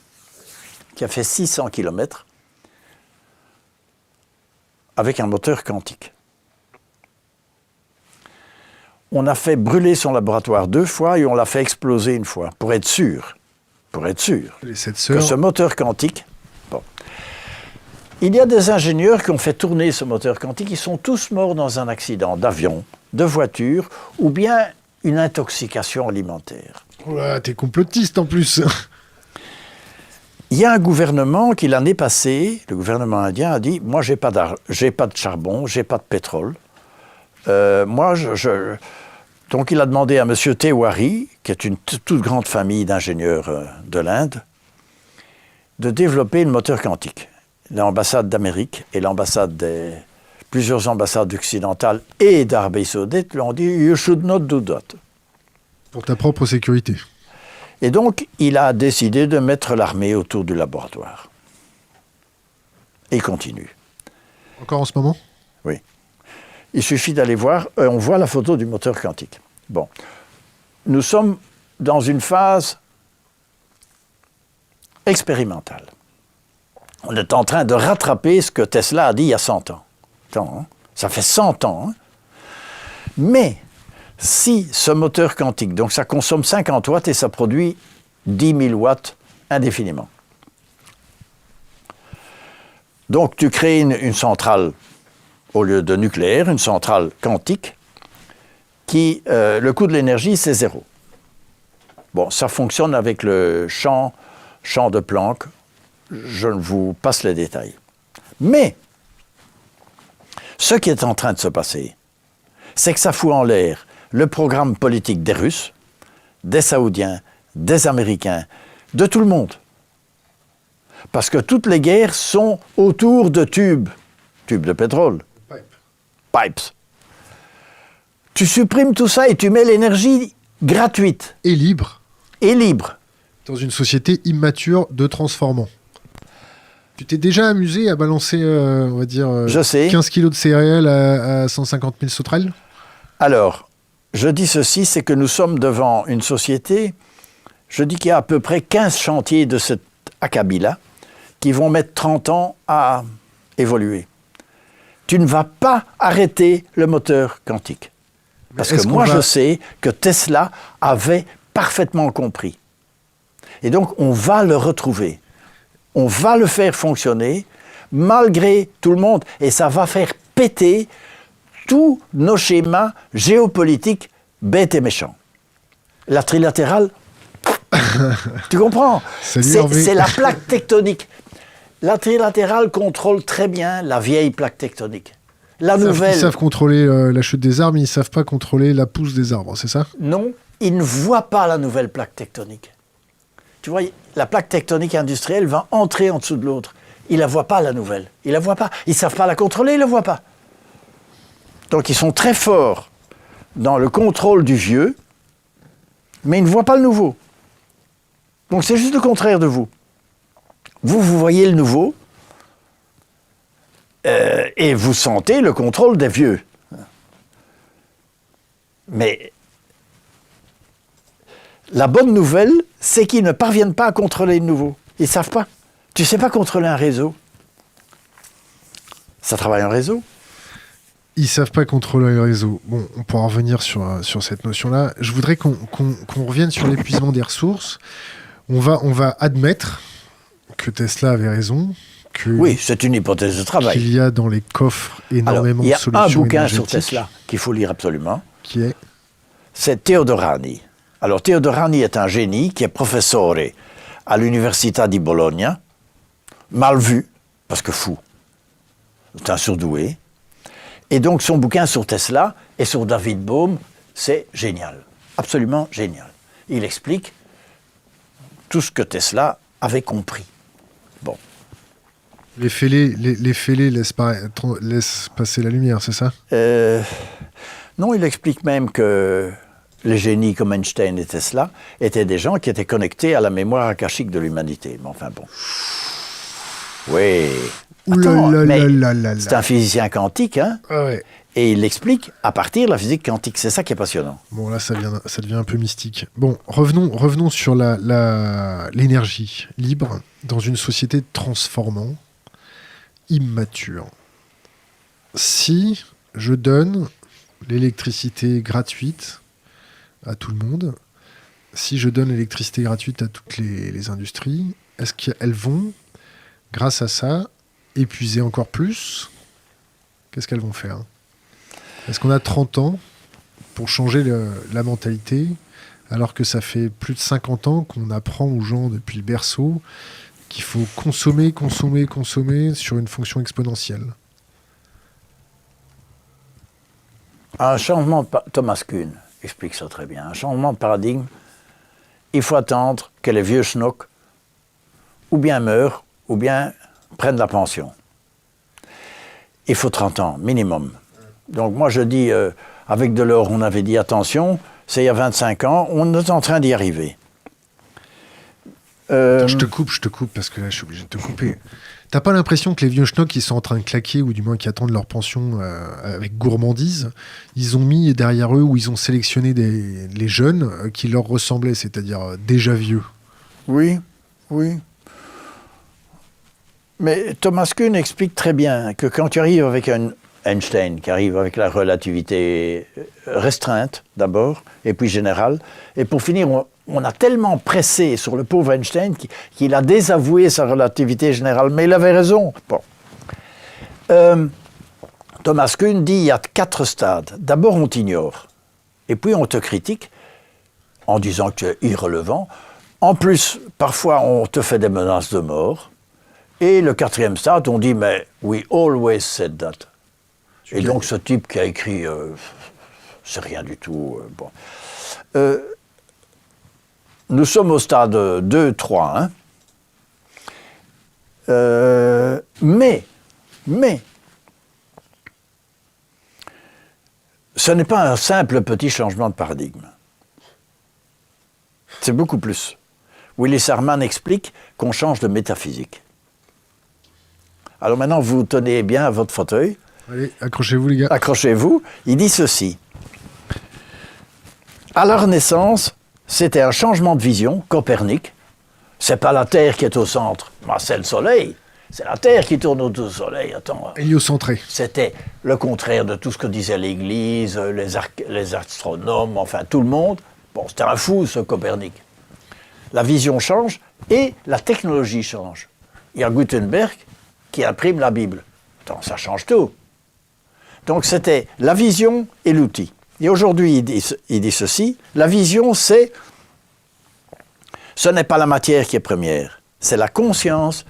qui a fait 600 km avec un moteur quantique. On a fait brûler son laboratoire 2 fois et on l'a fait exploser 1 fois, pour être sûr les 7 que sœurs. ce moteur quantique... Bon. Il y a des ingénieurs qui ont fait tourner ce moteur quantique, ils sont tous morts dans un accident d'avion, de voiture, ou bien une intoxication alimentaire. Oula, t'es complotiste en plus. Il y a un gouvernement qui, l'année passée, le gouvernement indien a dit « Moi, j'ai pas de charbon, j'ai pas de pétrole. Donc, il a demandé à M. Tewari, qui est une toute grande famille d'ingénieurs de l'Inde, de développer le moteur quantique. L'ambassade d'Amérique et plusieurs ambassades occidentales et d'Arabie Saoudite lui ont dit « You should not do that ». Pour ta propre sécurité. Et donc, il a décidé de mettre l'armée autour du laboratoire. Et il continue. Encore en ce moment? Oui. Il suffit d'aller voir, on voit la photo du moteur quantique. Bon. Nous sommes dans une phase expérimentale. On est en train de rattraper ce que Tesla a dit il y a 100 ans. Attends, hein? Ça fait 100 ans. Hein? Mais Si ce moteur quantique, donc ça consomme 50 watts et ça produit 10 000 watts indéfiniment. Donc tu crées une centrale, au lieu de nucléaire, une centrale quantique, qui, le coût de l'énergie, c'est 0. Bon, ça fonctionne avec le champ de Planck. Je vous passe les détails. Mais, ce qui est en train de se passer, c'est que ça fout en l'air le programme politique des Russes, des Saoudiens, des Américains, de tout le monde. Parce que toutes les guerres sont autour de tubes de pétrole, pipes. Tu supprimes tout ça et tu mets l'énergie gratuite. Et libre. Et libre. Dans une société immature de transformants. Tu t'es déjà amusé à balancer, on va dire, Je sais. 15 kilos de céréales à 150 000 sauterelles? Alors, je dis ceci, c'est que nous sommes devant une société, je dis qu'il y a à peu près 15 chantiers de cet acabit-là qui vont mettre 30 ans à évoluer. Tu ne vas pas arrêter le moteur quantique. Parce que moi, je sais que Tesla avait parfaitement compris. Et donc, on va le retrouver. On va le faire fonctionner, malgré tout le monde. Et ça va faire péter tous nos schémas géopolitiques bêtes et méchants. La trilatérale, tu comprends? C'est la plaque tectonique. La trilatérale contrôle très bien la vieille plaque tectonique. La nouvelle... Ils savent contrôler la chute des arbres, mais ils ne savent pas contrôler la pousse des arbres, c'est ça? Non, ils ne voient pas la nouvelle plaque tectonique. Tu vois, la plaque tectonique industrielle va entrer en dessous de l'autre. Ils ne la voient pas, la nouvelle. Ils ne la voient pas. Ils ne savent pas la contrôler, ils ne la voient pas. Donc ils sont très forts dans le contrôle du vieux, mais ils ne voient pas le nouveau. Donc c'est juste le contraire de vous. Vous voyez le nouveau et vous sentez le contrôle des vieux. Mais la bonne nouvelle, c'est qu'ils ne parviennent pas à contrôler le nouveau. Ils ne savent pas. Tu ne sais pas contrôler un réseau. Ça travaille en réseau. Ils ne savent pas contrôler le réseau. Bon, on pourra revenir sur cette notion-là. Je voudrais qu'on revienne sur l'épuisement des ressources. On va admettre que Tesla avait raison. Oui, c'est une hypothèse de travail. Qu'il y a dans les coffres énormément de solutions énergétiques. Il y a un bouquin sur Tesla qu'il faut lire absolument. Qui est? C'est Theodorani. Alors Theodorani est un génie qui est professeur à l'Università di Bologna, mal vu, parce que fou. C'est un surdoué. Et donc son bouquin sur Tesla et sur David Bohm, c'est génial, absolument génial. Il explique tout ce que Tesla avait compris. Bon. Les fêlés laissent passer la lumière, c'est ça? Non, il explique même que les génies comme Einstein et Tesla étaient des gens qui étaient connectés à la mémoire akashique de l'humanité. Mais enfin bon. Oui. Attends, c'est un physicien quantique, hein? Ah ouais. Et il l'explique à partir de la physique quantique. C'est ça qui est passionnant. Bon, là, ça devient un peu mystique. Bon, revenons sur l'énergie libre dans une société transformant, immature. Si je donne l'électricité gratuite à tout le monde, si je donne l'électricité gratuite à toutes les industries, est-ce qu'elles vont, grâce à ça, épuiser encore plus? Qu'est-ce qu'elles vont faire? Est-ce qu'on a 30 ans pour changer la mentalité, alors que ça fait plus de 50 ans qu'on apprend aux gens depuis le berceau qu'il faut consommer sur une fonction exponentielle? Un changement Thomas Kuhn explique ça très bien. Un changement de paradigme, il faut attendre que les vieux schnocks ou bien meurent, ou bien prennent la pension. Il faut 30 ans, minimum. Donc moi je dis, avec Delors, on avait dit attention, c'est il y a 25 ans, on est en train d'y arriver. Je te coupe, parce que là je suis obligé de te couper. T'as pas l'impression que les vieux schnocks qui sont en train de claquer, ou du moins qui attendent leur pension avec gourmandise, ils ont mis derrière eux, ou ils ont sélectionné les jeunes qui leur ressemblaient, c'est-à-dire déjà vieux? Oui. Mais Thomas Kuhn explique très bien que quand tu arrives avec Einstein qui arrive avec la relativité restreinte d'abord, et puis générale. Et pour finir, on a tellement pressé sur le pauvre Einstein qu'il a désavoué sa relativité générale. Mais il avait raison. Bon. Thomas Kuhn dit il y a 4 stades. D'abord, on t'ignore. Et puis, on te critique en disant que tu es irrelevant. En plus, parfois, on te fait des menaces de mort. Et le 4e stade, on dit, mais we always said that. Et donc, ce type qui a écrit, c'est rien du tout. Bon. Nous sommes au stade 2, 3, hein. Mais, ce n'est pas un simple petit changement de paradigme. C'est beaucoup plus. Willis Harman explique qu'on change de métaphysique. Alors maintenant, vous tenez bien à votre fauteuil. Allez, accrochez-vous les gars. Accrochez-vous. Il dit ceci. À la Renaissance, c'était un changement de vision, Copernic. C'est pas la Terre qui est au centre, mais c'est le Soleil. C'est la Terre qui tourne autour du Soleil. Attends. Héliocentré. C'était le contraire de tout ce que disait l'Église, les astronomes, enfin tout le monde. Bon, c'était un fou, ce Copernic. La vision change et la technologie change. Il y a Gutenberg qui imprime la Bible. Attends, ça change tout. Donc c'était la vision et l'outil. Et aujourd'hui, il dit ceci, la vision, ce n'est pas la matière qui est première, c'est la conscience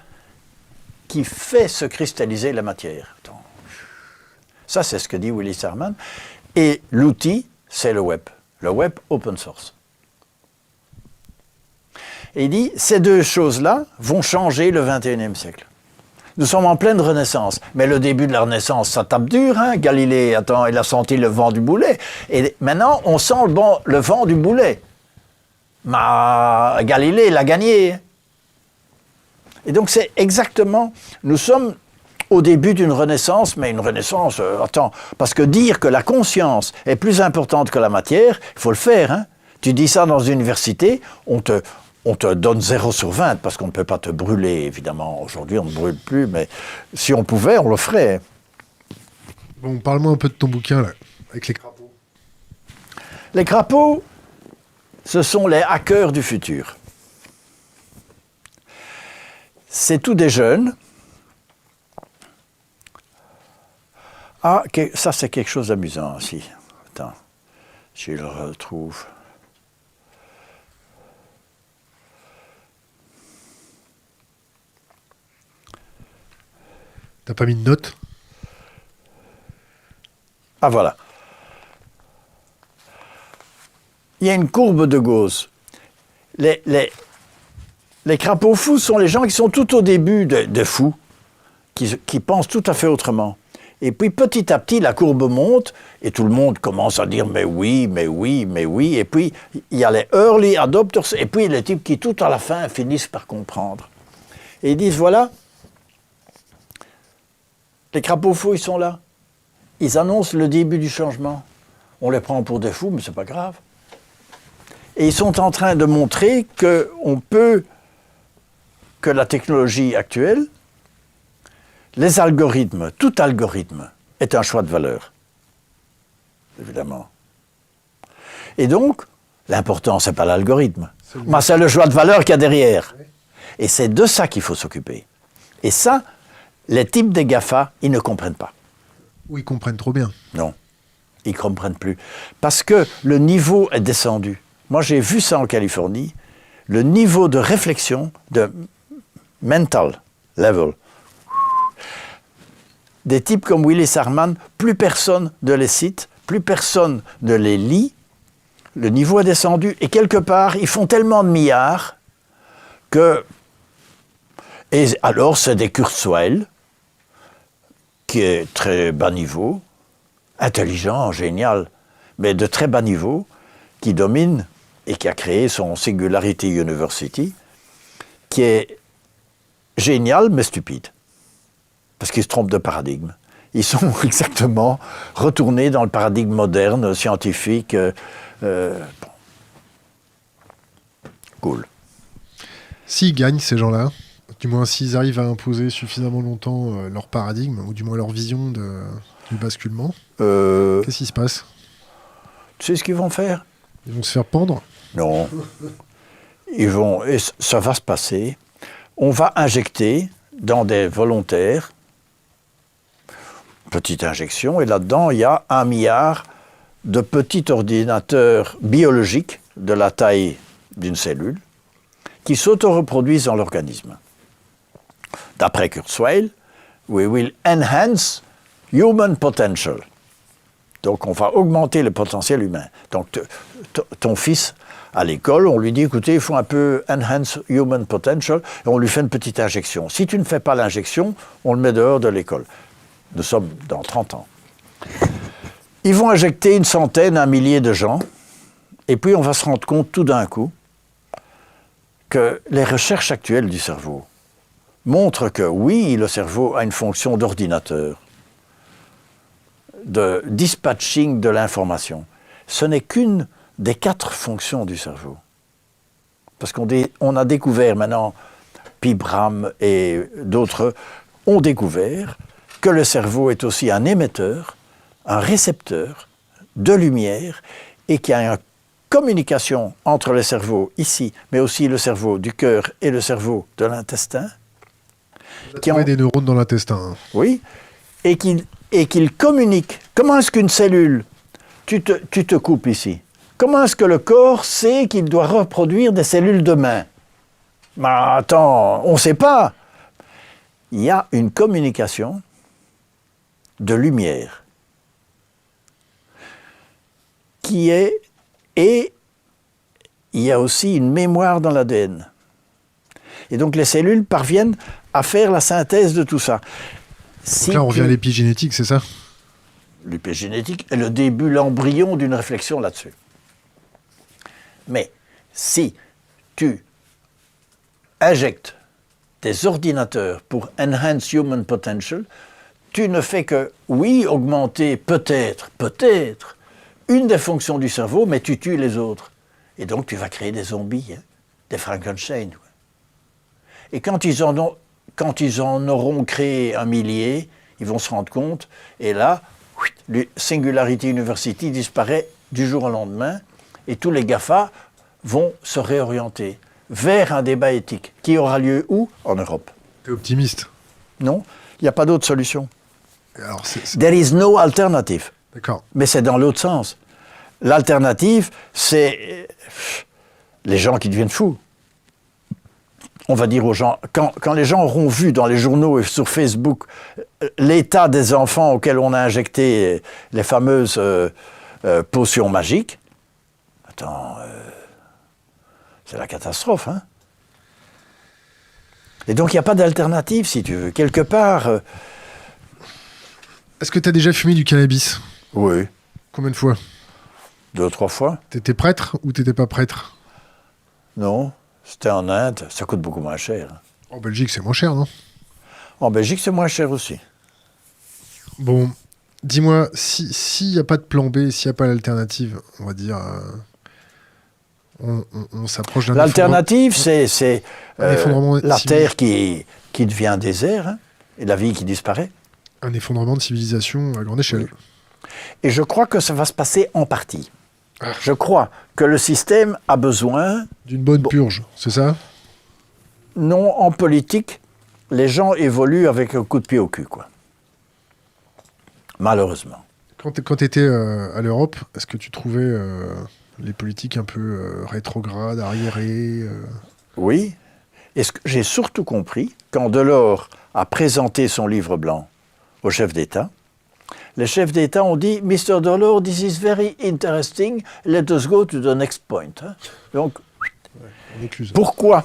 qui fait se cristalliser la matière. Attends. Ça, c'est ce que dit Willis Harman. Et l'outil, c'est le web open source. Et il dit, ces deux choses-là vont changer le 21e siècle. Nous sommes en pleine Renaissance, mais le début de la Renaissance, ça tape dur, hein. Galilée, attends, il a senti le vent du boulet, et maintenant, on sent le vent du boulet. Mais Galilée, il a gagné. Et donc, c'est exactement, nous sommes au début d'une Renaissance, mais une Renaissance, attends, parce que dire que la conscience est plus importante que la matière, il faut le faire, hein. Tu dis ça dans une université, on te donne 0 sur 20, parce qu'on ne peut pas te brûler, évidemment. Aujourd'hui, on ne brûle plus, mais si on pouvait, on le ferait. Bon, parle-moi un peu de ton bouquin, là, avec les crapauds. Les crapauds, ce sont les hackers du futur. C'est tous des jeunes. Ah, ça, c'est quelque chose d'amusant, aussi. Attends, je le retrouve. T'as pas mis de notes? Ah, voilà. Il y a une courbe de Gauss. Les crapauds fous sont les gens qui sont tout au début de fous, qui pensent tout à fait autrement. Et puis petit à petit, la courbe monte et tout le monde commence à dire mais oui, mais oui, mais oui. Et puis il y a les early adopters et puis les types qui tout à la fin finissent par comprendre. Et ils disent voilà, les crapauds fous, ils sont là. Ils annoncent le début du changement. On les prend pour des fous, mais c'est pas grave. Et ils sont en train de montrer que la technologie actuelle, les algorithmes, tout algorithme est un choix de valeur, évidemment. Et donc, l'important, c'est pas l'algorithme, mais c'est le choix de valeur qu'il y a derrière. Et c'est de ça qu'il faut s'occuper. Et ça, les types des GAFA, ils ne comprennent pas. Ou ils comprennent trop bien. Non, ils ne comprennent plus. Parce que le niveau est descendu. Moi, j'ai vu ça en Californie. Le niveau de réflexion, de mental level, des types comme Willis Harman, plus personne ne les cite, plus personne ne les lit. Le niveau est descendu. Et quelque part, ils font tellement de milliards que... Et alors, c'est des Kurzweil, qui est très bas niveau, intelligent, génial, mais de très bas niveau, qui domine et qui a créé son Singularity University, qui est génial mais stupide, parce qu'ils se trompent de paradigme. Ils sont exactement retournés dans le paradigme moderne, scientifique. Bon. Cool. S'ils gagnent, ces gens-là, du moins s'ils arrivent à imposer suffisamment longtemps leur paradigme, ou du moins leur vision de... du basculement. Euh, Qu'est-ce qui se passe? Tu sais ce qu'ils vont faire? Ils vont se faire pendre? Non. Et ça va se passer. On va injecter dans des volontaires, petite injection, et là-dedans, il y a 1 milliard de petits ordinateurs biologiques de la taille d'une cellule qui s'auto-reproduisent dans l'organisme. D'après Kurzweil, we will enhance human potential. Donc on va augmenter le potentiel humain. Donc ton fils à l'école, on lui dit, écoutez, il faut un peu enhance human potential, et on lui fait une petite injection. Si tu ne fais pas l'injection, on le met dehors de l'école. Nous sommes dans 30 ans. Ils vont injecter 100, 1 millier de gens, et puis on va se rendre compte tout d'un coup que les recherches actuelles du cerveau montrent que oui, le cerveau a une fonction d'ordinateur, de dispatching de l'information. Ce n'est qu'une des 4 fonctions du cerveau. Parce qu'on a découvert maintenant, Pibram et d'autres ont découvert que le cerveau est aussi un émetteur, un récepteur de lumière et qu'il y a une communication entre le cerveau ici, mais aussi le cerveau du cœur et le cerveau de l'intestin. Qui ont des neurones dans l'intestin. Oui, et qu'il communique. Comment est-ce qu'une cellule, tu te coupes ici, comment est-ce que le corps sait qu'il doit reproduire des cellules demain? Mais attends, on ne sait pas. Il y a une communication de lumière qui est, et il y a aussi une mémoire dans l'ADN. Et donc les cellules parviennent à faire la synthèse de tout ça. Donc là, on revient à l'épigénétique, c'est ça? L'épigénétique est le début, l'embryon d'une réflexion là-dessus. Mais si tu injectes des ordinateurs pour Enhance Human Potential, tu ne fais que, oui, augmenter peut-être, une des fonctions du cerveau, mais tu tues les autres. Et donc tu vas créer des zombies, hein, des Frankenstein. Et quand ils en auront créé 1 millier, ils vont se rendre compte, et là, Singularity University disparaît du jour au lendemain, et tous les GAFA vont se réorienter vers un débat éthique qui aura lieu où? En Europe. T'es optimiste? Non, il n'y a pas d'autre solution. Alors, There is no alternative. D'accord. Mais c'est dans l'autre sens. L'alternative, c'est les gens qui deviennent fous. On va dire aux gens, quand les gens auront vu dans les journaux et sur Facebook l'état des enfants auxquels on a injecté les fameuses potions magiques, attends, c'est la catastrophe, hein? Et donc il n'y a pas d'alternative, si tu veux. Quelque part... Est-ce que tu as déjà fumé du cannabis? Oui. Combien de fois? 2 ou 3 fois. T'étais prêtre ou t'étais pas prêtre? Non, c'était en Inde, ça coûte beaucoup moins cher. En Belgique, c'est moins cher, non? En Belgique, c'est moins cher aussi. Bon, dis-moi, s'il n'y a pas de plan B, s'il n'y a pas l'alternative, on va dire... on s'approche d'un... L'alternative, c'est la civil... terre qui devient désert, hein, et la vie qui disparaît. Un effondrement de civilisation à grande échelle. Et je crois que ça va se passer en partie. Je crois que le système a besoin... D'une bonne purge, c'est ça? Non, en politique, les gens évoluent avec un coup de pied au cul, quoi. Malheureusement. Quand tu étais à l'Europe, est-ce que tu trouvais les politiques un peu rétrogrades, arriérées Oui. Et ce que j'ai surtout compris, quand Delors a présenté son livre blanc aux chefs d'État, les chefs d'État ont dit « Mr. Delors, this is very interesting, let us go to the next point. » Donc, pourquoi?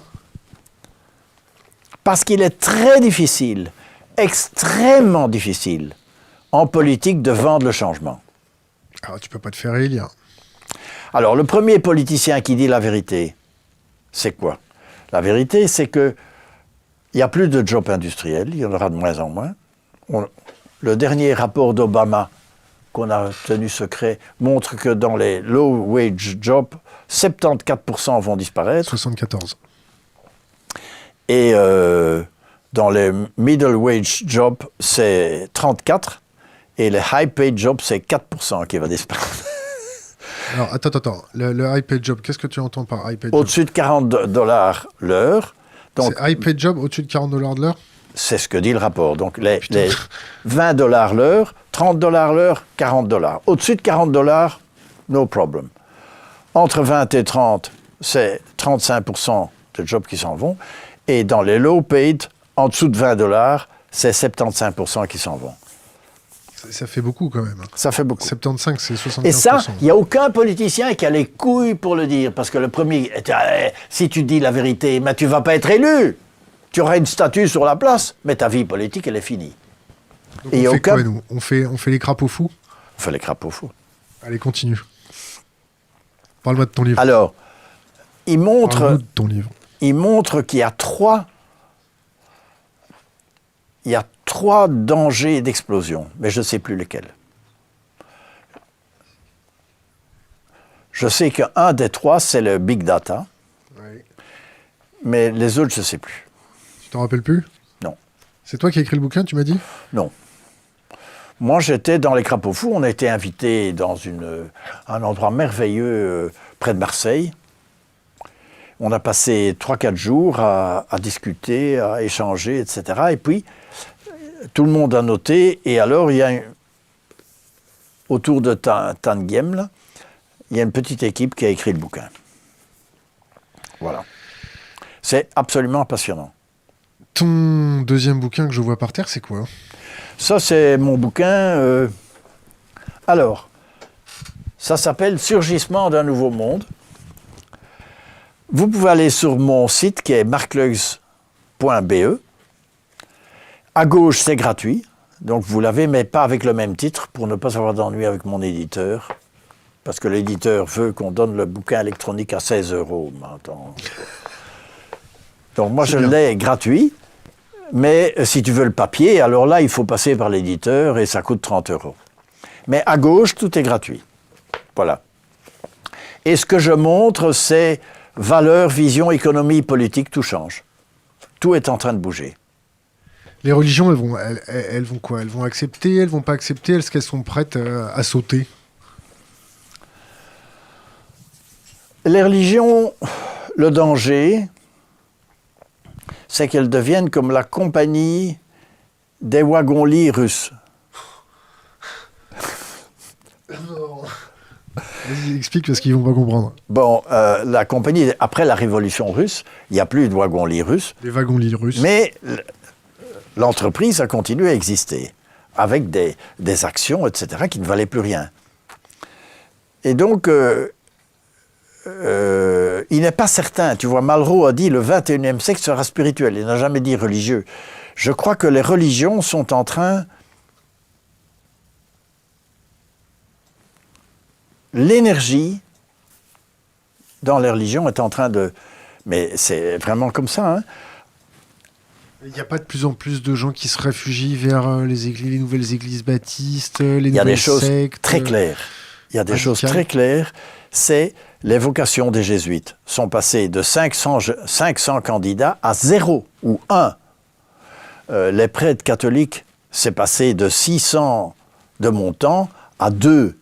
Parce qu'il est très difficile, extrêmement difficile, en politique de vendre le changement. Alors, tu peux pas te faire élire. Alors, le premier politicien qui dit la vérité, c'est quoi? La vérité, c'est qu'il n'y a plus de jobs industriels, il y en aura de moins en moins. Le dernier rapport d'Obama, qu'on a tenu secret, montre que dans les low-wage jobs, 74% vont disparaître. 74. Et dans les middle-wage jobs, c'est 34%. Et les high-paid jobs, c'est 4% qui va disparaître. Alors, attends. Le high paid job, qu'est-ce que tu entends par high paid job? Au-dessus de $40 l'heure. Donc, c'est high paid job au-dessus de $40 de l'heure? c'est ce que dit le rapport. Donc, les $20 l'heure, $30 l'heure, $40. Au-dessus de $40, no problem. Entre 20 et 30, c'est 35% de jobs qui s'en vont. Et dans les low paid, en dessous de $20, c'est 75% qui s'en vont. Ça fait beaucoup quand même. Ça fait beaucoup. 75, c'est 75%. Et ça, il n'y a aucun politicien qui a les couilles pour le dire. Parce que le premier, si tu dis la vérité, mais tu ne vas pas être élu. Tu auras une statue sur la place, mais ta vie politique, elle est finie. Donc on fait quoi, nous on fait les crapauds fous? On fait les crapauds fous. Allez, continue. Parle-moi de ton livre. Alors, Parle-nous de ton livre. Il montre qu'il y a trois dangers d'explosion, mais je ne sais plus lesquels. Je sais qu'un des trois, c'est le big data, Oui. mais les autres, je ne sais plus. Tu t'en rappelles plus? Non. C'est toi qui as écrit le bouquin, tu m'as dit? Non. Moi, j'étais dans les crapauds fous. On a été invités dans un endroit merveilleux près de Marseille. On a passé 3-4 jours à discuter, à échanger, etc. Et puis, tout le monde a noté. Et alors, il y a autour de Tangiem, là, il y a une petite équipe qui a écrit le bouquin. Voilà. C'est absolument passionnant. Ton deuxième bouquin que je vois par terre, c'est quoi? Ça, c'est mon bouquin. Alors, ça s'appelle « Surgissement d'un nouveau monde ». Vous pouvez aller sur mon site qui est marcleugs.be. À gauche, c'est gratuit. Donc, vous l'avez, mais pas avec le même titre pour ne pas avoir d'ennui avec mon éditeur. Parce que l'éditeur veut qu'on donne le bouquin électronique à 16 € maintenant. Donc, moi, je l'ai gratuit. Mais si tu veux le papier, alors là, il faut passer par l'éditeur et ça coûte 30 €. Mais à gauche, tout est gratuit. Voilà. Et ce que je montre, c'est valeurs, vision, économie, politique, tout change. Tout est en train de bouger. Les religions, elles vont quoi? Elles vont accepter, elles vont pas accepter? Est-ce qu'elles sont prêtes à sauter? Les religions, le danger, c'est qu'elles deviennent comme la compagnie des wagons-lits russes. Vas-y, explique parce qu'ils vont pas comprendre. Bon, la compagnie, après la révolution russe, il n'y a plus de wagons-lits russes. Les wagons-lits russes. Mais l'entreprise a continué à exister, avec des actions, etc., qui ne valaient plus rien. Et donc, il n'est pas certain, tu vois, Malraux a dit le 21e siècle sera spirituel, il n'a jamais dit religieux. Je crois que les religions sont en train... L'énergie dans les religions est en train de... Mais c'est vraiment comme ça, hein. Il n'y a pas de plus en plus de gens qui se réfugient vers les nouvelles églises baptistes, les nouvelles sectes? Il y a des choses très claires. Il y a des choses très claires. C'est les vocations des jésuites sont passées de 500 candidats à 0 ou 1. Les prêtres catholiques, c'est passé de 600 de montant à 2.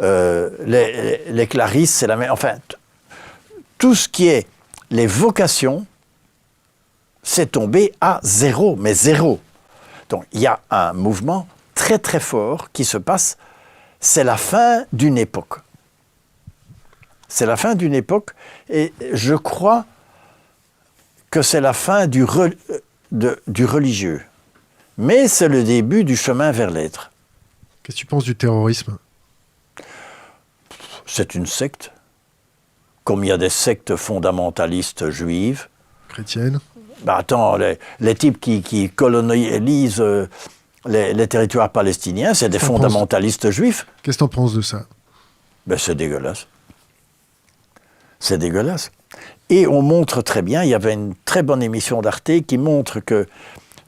Les clarisses, c'est la même. Enfin, tout ce qui est les vocations, c'est tombé à 0, mais 0. Donc, il y a un mouvement très très fort qui se passe. C'est la fin d'une époque. C'est la fin d'une époque, et je crois que c'est la fin du religieux. Mais c'est le début du chemin vers l'être. Qu'est-ce que tu penses du terrorisme? C'est une secte. Comme il y a des sectes fondamentalistes juives. Chrétiennes? Ben attends, les types qui colonisent les territoires palestiniens, c'est des fondamentalistes juifs. Qu'est-ce que tu en penses de ça? Ben c'est dégueulasse. C'est dégueulasse. Et on montre très bien, il y avait une très bonne émission d'Arte qui montre que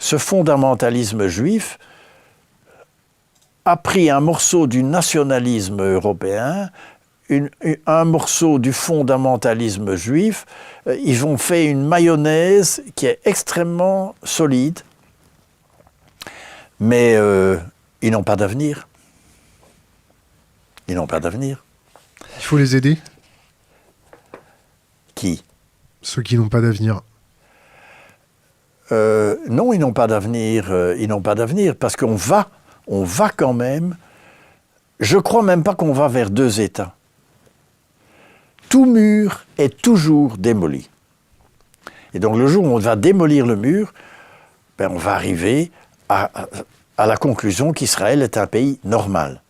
ce fondamentalisme juif a pris un morceau du nationalisme européen, un morceau du fondamentalisme juif. Ils ont fait une mayonnaise qui est extrêmement solide, mais Ils n'ont pas d'avenir. Ils n'ont pas d'avenir. Il faut les aider, Qui? ceux qui n'ont pas d'avenir. Non, ils n'ont pas d'avenir. Ils n'ont pas d'avenir parce qu'on va quand même. Je crois même pas qu'on va vers 2 États. Tout mur est toujours démoli. Et donc le jour où on va démolir le mur, ben, on va arriver à la conclusion qu'Israël est un pays normal.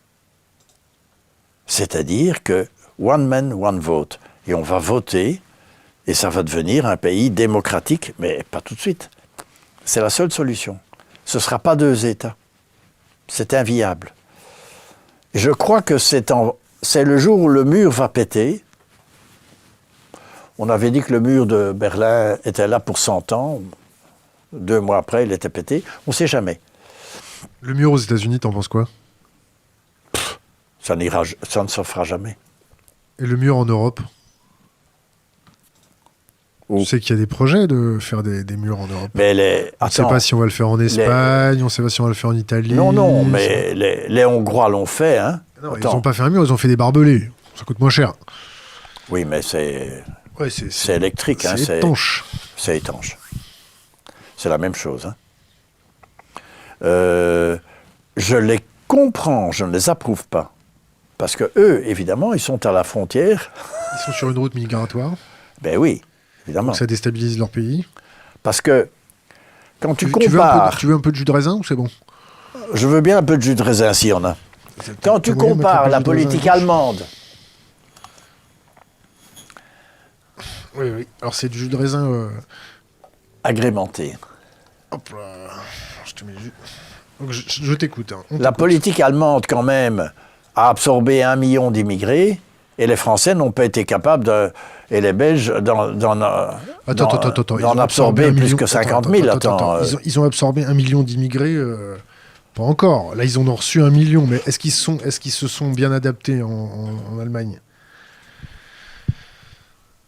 C'est-à-dire que one man, one vote. Et on va voter, et ça va devenir un pays démocratique, mais pas tout de suite. C'est la seule solution. Ce ne sera pas 2 États. C'est inviable. Je crois que c'est le jour où le mur va péter. On avait dit que le mur de Berlin était là pour 100 ans. 2 mois après, il était pété. On ne sait jamais. Le mur aux États-Unis, t'en penses quoi? Ça ne se fera jamais. Et le mur en Europe? Où? Tu sais qu'il y a des projets de faire des murs en Europe. Mais On ne sait pas si on va le faire en Espagne, on ne sait pas si on va le faire en Italie. Non, mais les Hongrois l'ont fait. Hein. Non, ils n'ont pas fait un mur, ils ont fait des barbelés. Ça coûte moins cher. Oui, mais c'est Ouais, électrique. C'est étanche. C'est étanche. C'est la même chose. Hein. Je les comprends, je ne les approuve pas. Parce que eux, évidemment, ils sont à la frontière. Ils sont sur une route migratoire. Ben oui, évidemment. Donc ça déstabilise leur pays. Parce que quand tu Tu compares... veux un peu de jus de raisin ou c'est bon? Je veux bien un peu de jus de raisin s'il y en a. Quand tu compares la politique allemande... Oui, oui. Alors c'est du jus de raisin... agrémenté. Hop là. Je te mets le jus. Donc je t'écoute. Hein. La politique allemande, quand même, a absorbé 1 million d'immigrés, et les Français n'ont pas été capables et les Belges d'en absorber plus que 50 000. Ils ont absorbé 1 million d'immigrés, pas encore. Là, ils en ont reçu 1 million, mais est-ce qu'ils se sont bien adaptés en Allemagne?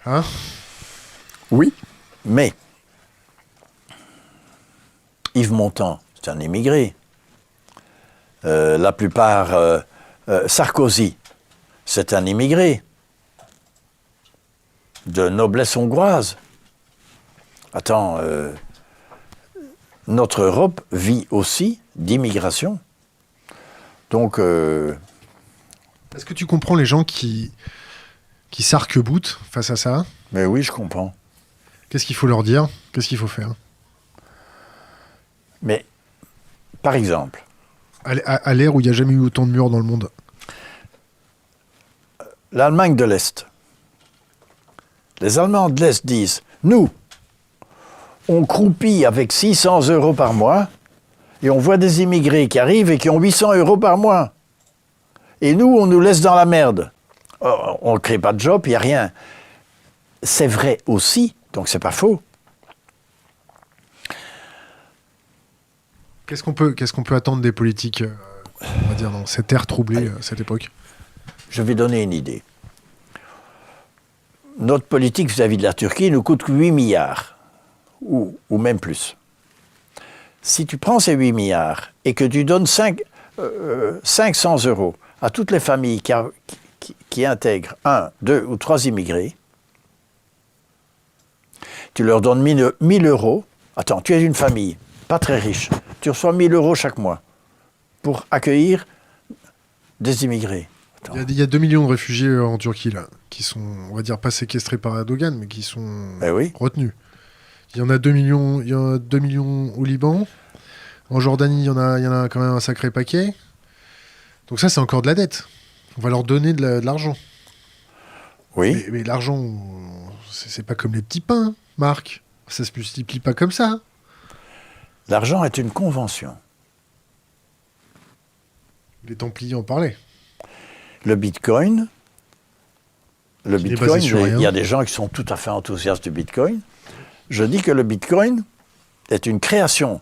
Hein? Oui. Mais Yves Montand, c'est un immigré. La plupart... Sarkozy, c'est un immigré de noblesse hongroise. Attends, notre Europe vit aussi d'immigration. Donc... Est-ce que tu comprends les gens qui s'arc-boutent face à ça? Mais oui, je comprends. Qu'est-ce qu'il faut leur dire? Qu'est-ce qu'il faut faire? Mais, par exemple... À l'ère où il n'y a jamais eu autant de murs dans le monde. L'Allemagne de l'Est. Les Allemands de l'Est disent, nous, on croupit avec 600 € par mois et on voit des immigrés qui arrivent et qui ont 800 € par mois. Et nous, on nous laisse dans la merde. On ne crée pas de job, il n'y a rien. C'est vrai aussi, donc c'est pas faux. Qu'est-ce qu'on peut attendre des politiques, on va dire, dans cette ère troublée, cette époque? Je vais donner une idée. Notre politique vis-à-vis de la Turquie nous coûte 8 milliards, ou même plus. Si tu prends ces 8 milliards et que tu donnes 500 € à toutes les familles qui intègrent 1, 2 ou 3 immigrés, tu leur donnes 1 000 €. Attends, tu es une famille, pas très riche. Tu reçois 1 000 € chaque mois pour accueillir des immigrés. Il y a 2 millions de réfugiés en Turquie, là, qui sont, on va dire, pas séquestrés par Erdogan, mais qui sont retenus. Il y en a 2 millions, au Liban. En Jordanie, il y en a quand même un sacré paquet. Donc ça, c'est encore de la dette. On va leur donner de l'argent. Oui. Mais l'argent, c'est pas comme les petits pains, Marc. Ça se multiplie pas comme ça. L'argent est une convention. Les Templiers en parlaient. Le Bitcoin, il y a des gens qui sont tout à fait enthousiastes du Bitcoin. Je dis que le Bitcoin est une création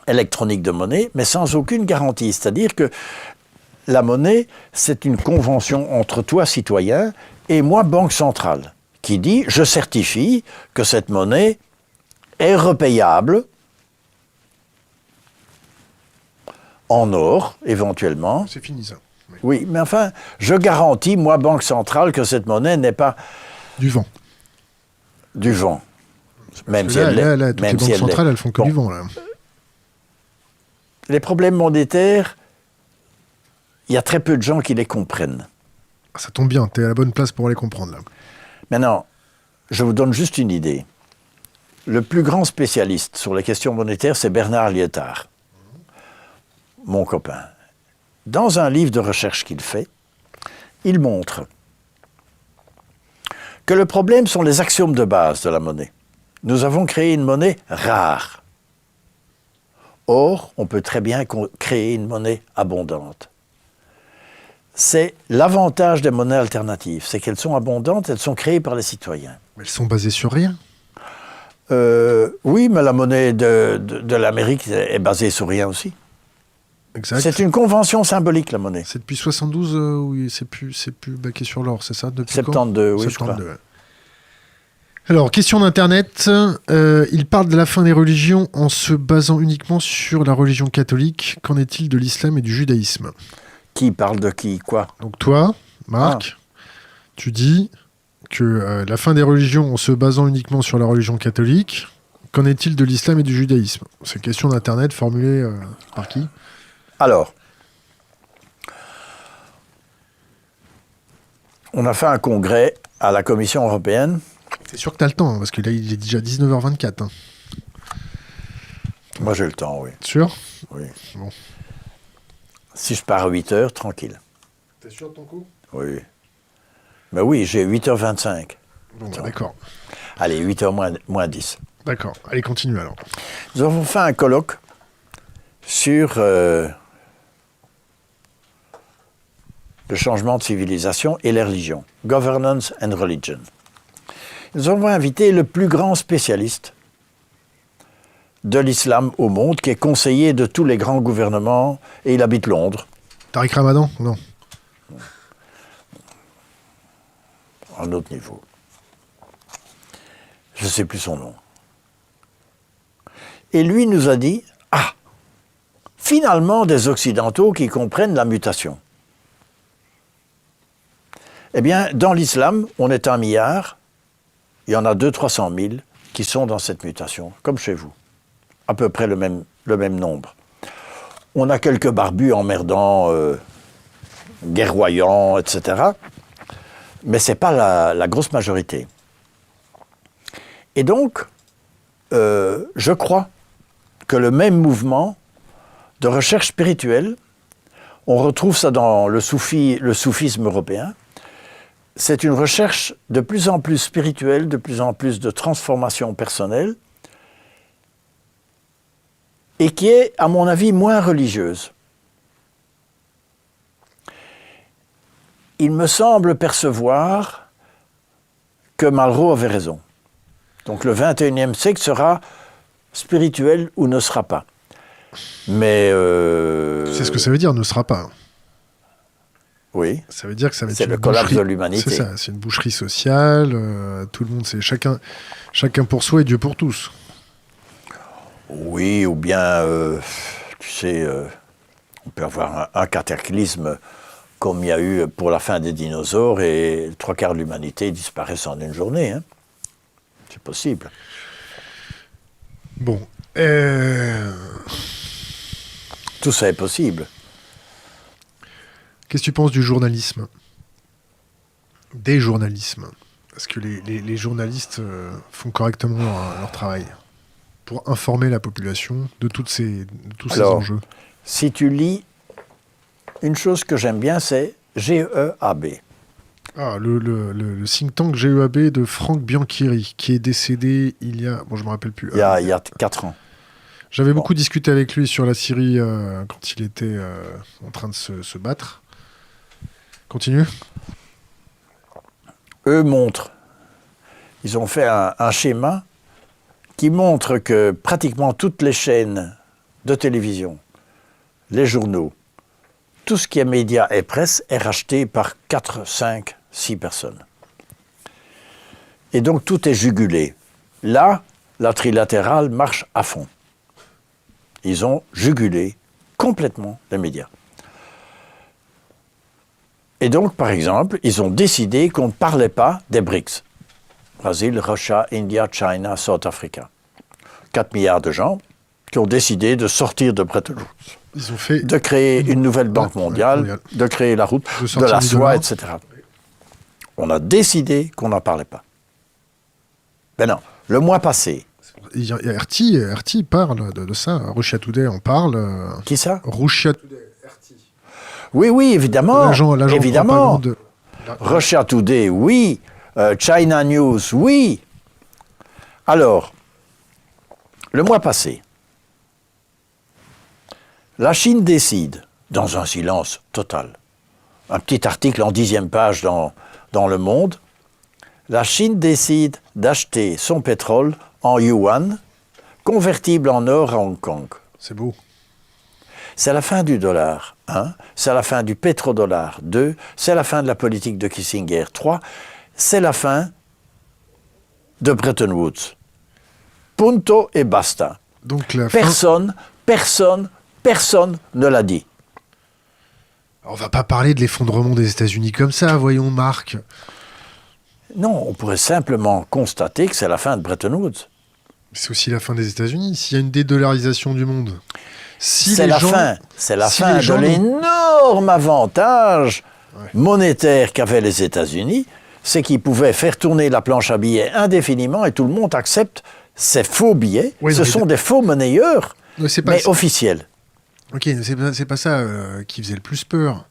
électronique de monnaie, mais sans aucune garantie. C'est-à-dire que la monnaie, c'est une convention entre toi, citoyen, et moi, banque centrale, qui dit « je certifie que cette monnaie est repayable en or, éventuellement. C'est fini, ça. Oui. Oui, mais enfin, je garantis, moi, Banque centrale, que cette monnaie n'est pas Du vent. du vent. Même Parce si que elle l'est. toutes les Même banques si elle centrales, l'est. elles font que Bon. du vent, là. Les problèmes monétaires, il y a très peu de gens qui les comprennent. Ça tombe bien, t'es à la bonne place pour les comprendre, là. Maintenant, je vous donne juste une idée. Le plus grand spécialiste sur les questions monétaires, c'est Bernard Liétard, mon copain. Dans un livre de recherche qu'il fait, il montre que le problème sont les axiomes de base de la monnaie. Nous avons créé une monnaie rare. Or, on peut très bien créer une monnaie abondante. C'est l'avantage des monnaies alternatives, c'est qu'elles sont abondantes, elles sont créées par les citoyens. Mais elles sont basées sur rien. Oui, mais la monnaie de l'Amérique est basée sur rien aussi. Exact. C'est une convention symbolique, la monnaie. C'est depuis 72, oui, c'est plus baqué sur l'or, c'est ça depuis 72, quand oui, je crois. 72, ouais. Alors, question d'Internet. Il parle de la fin des religions en se basant uniquement sur la religion catholique. Qu'en est-il de l'islam et du judaïsme? Qui parle de qui, quoi? Donc toi, Marc, tu dis que la fin des religions en se basant uniquement sur la religion catholique. Qu'en est-il de l'islam et du judaïsme? C'est une question d'Internet formulée par qui? Alors, on a fait un congrès à la Commission européenne. C'est sûr que tu as le temps, hein, parce que là, il est déjà 19h24. Hein. Moi, j'ai le temps, oui. Sûr? Oui. Bon. Si je pars à 8h, tranquille. T'es sûr de ton coup? Oui. Mais oui, j'ai 8h25. Bon, bah, d'accord. Allez, 8h moins 10. D'accord. Allez, continue alors. Nous avons fait un colloque sur le changement de civilisation et les religions. Governance and Religion. Nous avons invité le plus grand spécialiste de l'islam au monde, qui est conseiller de tous les grands gouvernements, et il habite Londres. Tariq Ramadan? Non. À un autre niveau. Je ne sais plus son nom. Et lui nous a dit, finalement des Occidentaux qui comprennent la mutation. Eh bien, dans l'islam, on est 1 milliard, il y en a 200 000 à 300 000 qui sont dans cette mutation, comme chez vous. À peu près le même nombre. On a quelques barbus emmerdants, guerroyants, etc. Mais ce n'est pas la grosse majorité. Et donc, je crois que le même mouvement de recherche spirituelle, on retrouve ça dans le soufisme européen, c'est une recherche de plus en plus spirituelle, de plus en plus de transformation personnelle, et qui est, à mon avis, moins religieuse. Il me semble percevoir que Malraux avait raison. Donc le 21e siècle sera spirituel ou ne sera pas. Mais... C'est ce que ça veut dire, ne sera pas. Oui. Ça veut dire que ça va être c'est une le collapse boucherie. de l'humanité. C'est ça, c'est une boucherie sociale, tout le monde, c'est chacun pour soi et Dieu pour tous. Oui, ou bien, tu sais, on peut avoir un cataclysme comme il y a eu pour la fin des dinosaures et 3/4 de l'humanité disparaissent en une journée. Hein. C'est possible. Bon. Tout ça est possible. Qu'est-ce que tu penses du journalisme? Des journalismes? Est-ce que les journalistes ces correctement leur travail pour informer la population de tous ces enjeux? Si tu lis, une chose que j'aime bien, c'est GEAB. Ah, le think tank GEAB de Franck Bianchiri, qui est décédé il y a... Bon, je me rappelle plus. Il y a 4 ans. J'avais beaucoup discuté avec lui sur la Syrie quand il était en train de se battre. Continue. Eux montrent, ils ont fait un schéma qui montre que pratiquement toutes les chaînes de télévision, les journaux, tout ce qui est médias et presse est racheté par 4, 5, 6 personnes. Et donc tout est jugulé. Là, la trilatérale marche à fond. Ils ont jugulé complètement les médias. Et donc, par exemple, ils ont décidé qu'on ne parlait pas des BRICS. Brésil, Russia, India, China, South Africa. 4 milliards de gens qui ont décidé de sortir de Bretton Woods. Ils ont fait de créer une nouvelle banque mondiale, de créer la route, de la soie, etc. On a décidé qu'on n'en parlait pas. Ben non, le mois passé... RT parle de ça. Russia Today en parle. Qui ça? Russia Today, RT. Oui, évidemment. L'agent évidemment. Russia Today, oui. China News, oui. Alors, le mois passé, la Chine décide, dans un silence total, un petit article en 10e page dans Le Monde, la Chine décide d'acheter son pétrole en yuan, convertible en or à Hong Kong. C'est beau. C'est la fin du dollar, 1, c'est la fin du pétrodollar, 2, c'est la fin de la politique de Kissinger, 3, c'est la fin de Bretton Woods. Punto et basta. Donc la Personne ne l'a dit. On va pas parler de l'effondrement des États-Unis comme ça, voyons, Marc. Non, on pourrait simplement constater que c'est la fin de Bretton Woods. C'est aussi la fin des États-Unis. S'il y a une dédollarisation du monde, c'est la fin de l'énorme avantage monétaire qu'avaient les États-Unis, c'est qu'ils pouvaient faire tourner la planche à billets indéfiniment et tout le monde accepte ces faux billets. Ce sont des faux monnayeurs, mais officiels. Ok, c'est pas ça qui faisait le plus peur.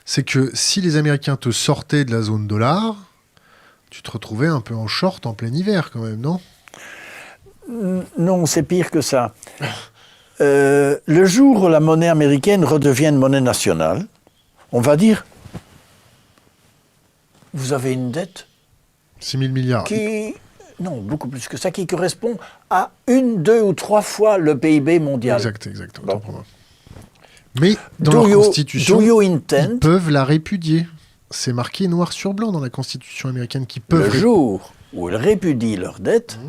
C'est que si les Américains te sortaient de la zone dollar, tu te retrouvais un peu en short en plein hiver quand même, non? Non, c'est pire que ça. Le jour où la monnaie américaine redevient une monnaie nationale, on va dire, vous avez une dette 6 000 milliards. Non, beaucoup plus que ça, qui correspond à 1, 2 ou 3 fois le PIB mondial. Exact. Bon. Mais dans la Constitution, ils peuvent la répudier. C'est marqué noir sur blanc dans la Constitution américaine qu'ils peuvent... Le jour où ils répudient leur dette,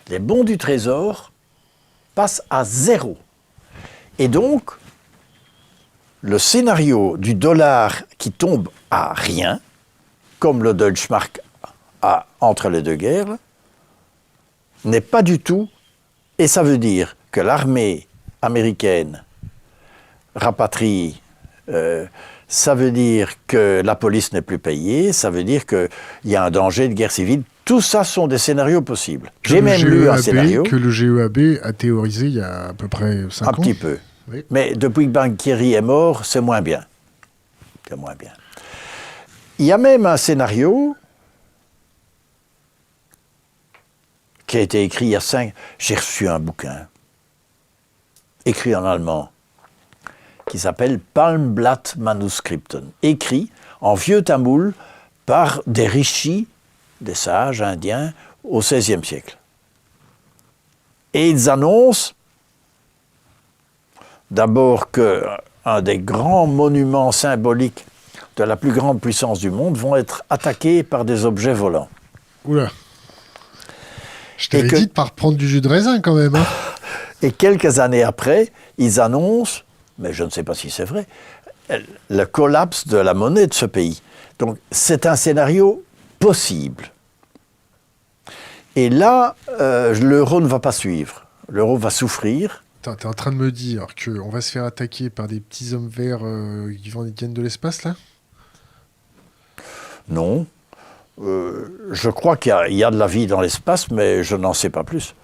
les bons du Trésor passent à 0. Et donc, le scénario du dollar qui tombe à rien, comme le Deutschmark entre les deux guerres, n'est pas du tout... Et ça veut dire que l'armée américaine rapatrie... ça veut dire que la police n'est plus payée, ça veut dire qu'il y a un danger de guerre civile. Tout ça sont des scénarios possibles. J'ai même lu un scénario... Que le GEAB a théorisé il y a à peu près 5 ans. Un petit peu. Oui. Mais depuis que Banquieri est mort, c'est moins bien. C'est moins bien. Il y a même un scénario qui a été écrit il y a 5... J'ai reçu un bouquin, écrit en allemand, qui s'appelle Palmblatt Manuskripten, écrit en vieux tamoul par des rishis, des sages indiens, au XVIe siècle. Et ils annoncent d'abord qu'un des grands monuments symboliques de la plus grande puissance du monde vont être attaqués par des objets volants. Oula. Je t'avais dit de ne pas reprendre du jus de raisin quand même. Hein. Et quelques années après, ils annoncent, mais je ne sais pas si c'est vrai, le collapse de la monnaie de ce pays. Donc c'est un scénario possible. Et là, l'euro ne va pas suivre. L'euro va souffrir. T'es en train de me dire qu'on va se faire attaquer par des petits hommes verts qui viennent de l'espace, là? Non. Je crois qu'il y a de la vie dans l'espace, mais je n'en sais pas plus.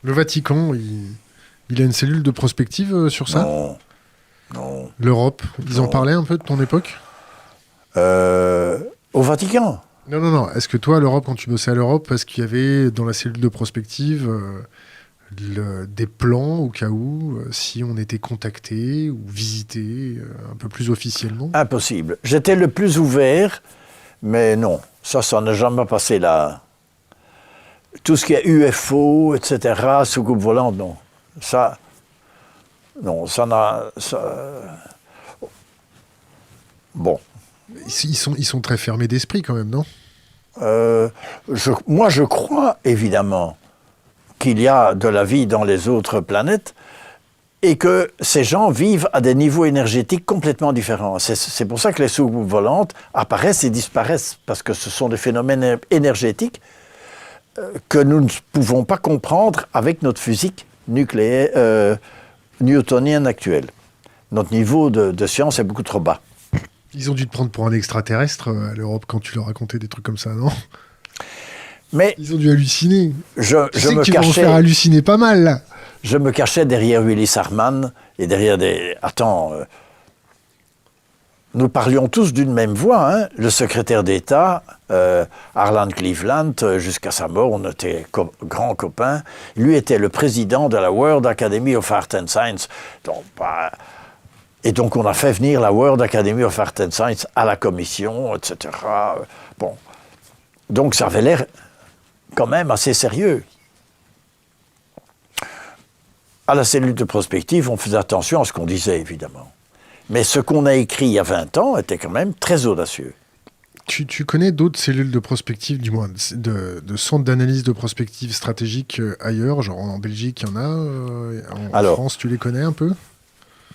Le Vatican, il a une cellule de prospective sur ça? Non. L'Europe, ils en parlaient un peu de ton époque? Au Vatican? Non. Est-ce que toi, à l'Europe, quand tu bossais à l'Europe, est-ce qu'il y avait dans la cellule de prospective des plans au cas où, si on était contacté ou visité un peu plus officiellement? Impossible. J'étais le plus ouvert, mais non, ça n'a jamais passé là. Tout ce qui est UFO, etc., soucoupe volante, non. Ça n'a... Bon. Ils sont très fermés d'esprit quand même, non? Moi, je crois évidemment qu'il y a de la vie dans les autres planètes, et que ces gens vivent à des niveaux énergétiques complètement différents. C'est pour ça que les soucoupes volantes apparaissent et disparaissent, parce que ce sont des phénomènes énergétiques que nous ne pouvons pas comprendre avec notre physique nucléaire, newtonienne actuelle. Notre niveau de science est beaucoup trop bas. Ils ont dû te prendre pour un extraterrestre à l'Europe quand tu leur racontais des trucs comme ça, non? Mais ils ont dû halluciner. Je me tu vas en cachais, faire halluciner pas mal, là. Je me cachais derrière Willis Harman et derrière des... Attends, nous parlions tous d'une même voix, hein. Le secrétaire d'État, Harlan Cleveland, jusqu'à sa mort, on était grands copains. Lui était le président de la World Academy of Art and Science. Donc, et donc on a fait venir la World Academy of Art and Science à la commission, etc. Bon. Donc ça avait l'air quand même assez sérieux. À la cellule de prospective, on faisait attention à ce qu'on disait, évidemment. Mais ce qu'on a écrit il y a 20 ans était quand même très audacieux. Tu connais d'autres cellules de prospective, du moins de centres d'analyse de prospective stratégique ailleurs, genre en Belgique, il y en a, en France, tu les connais un peu?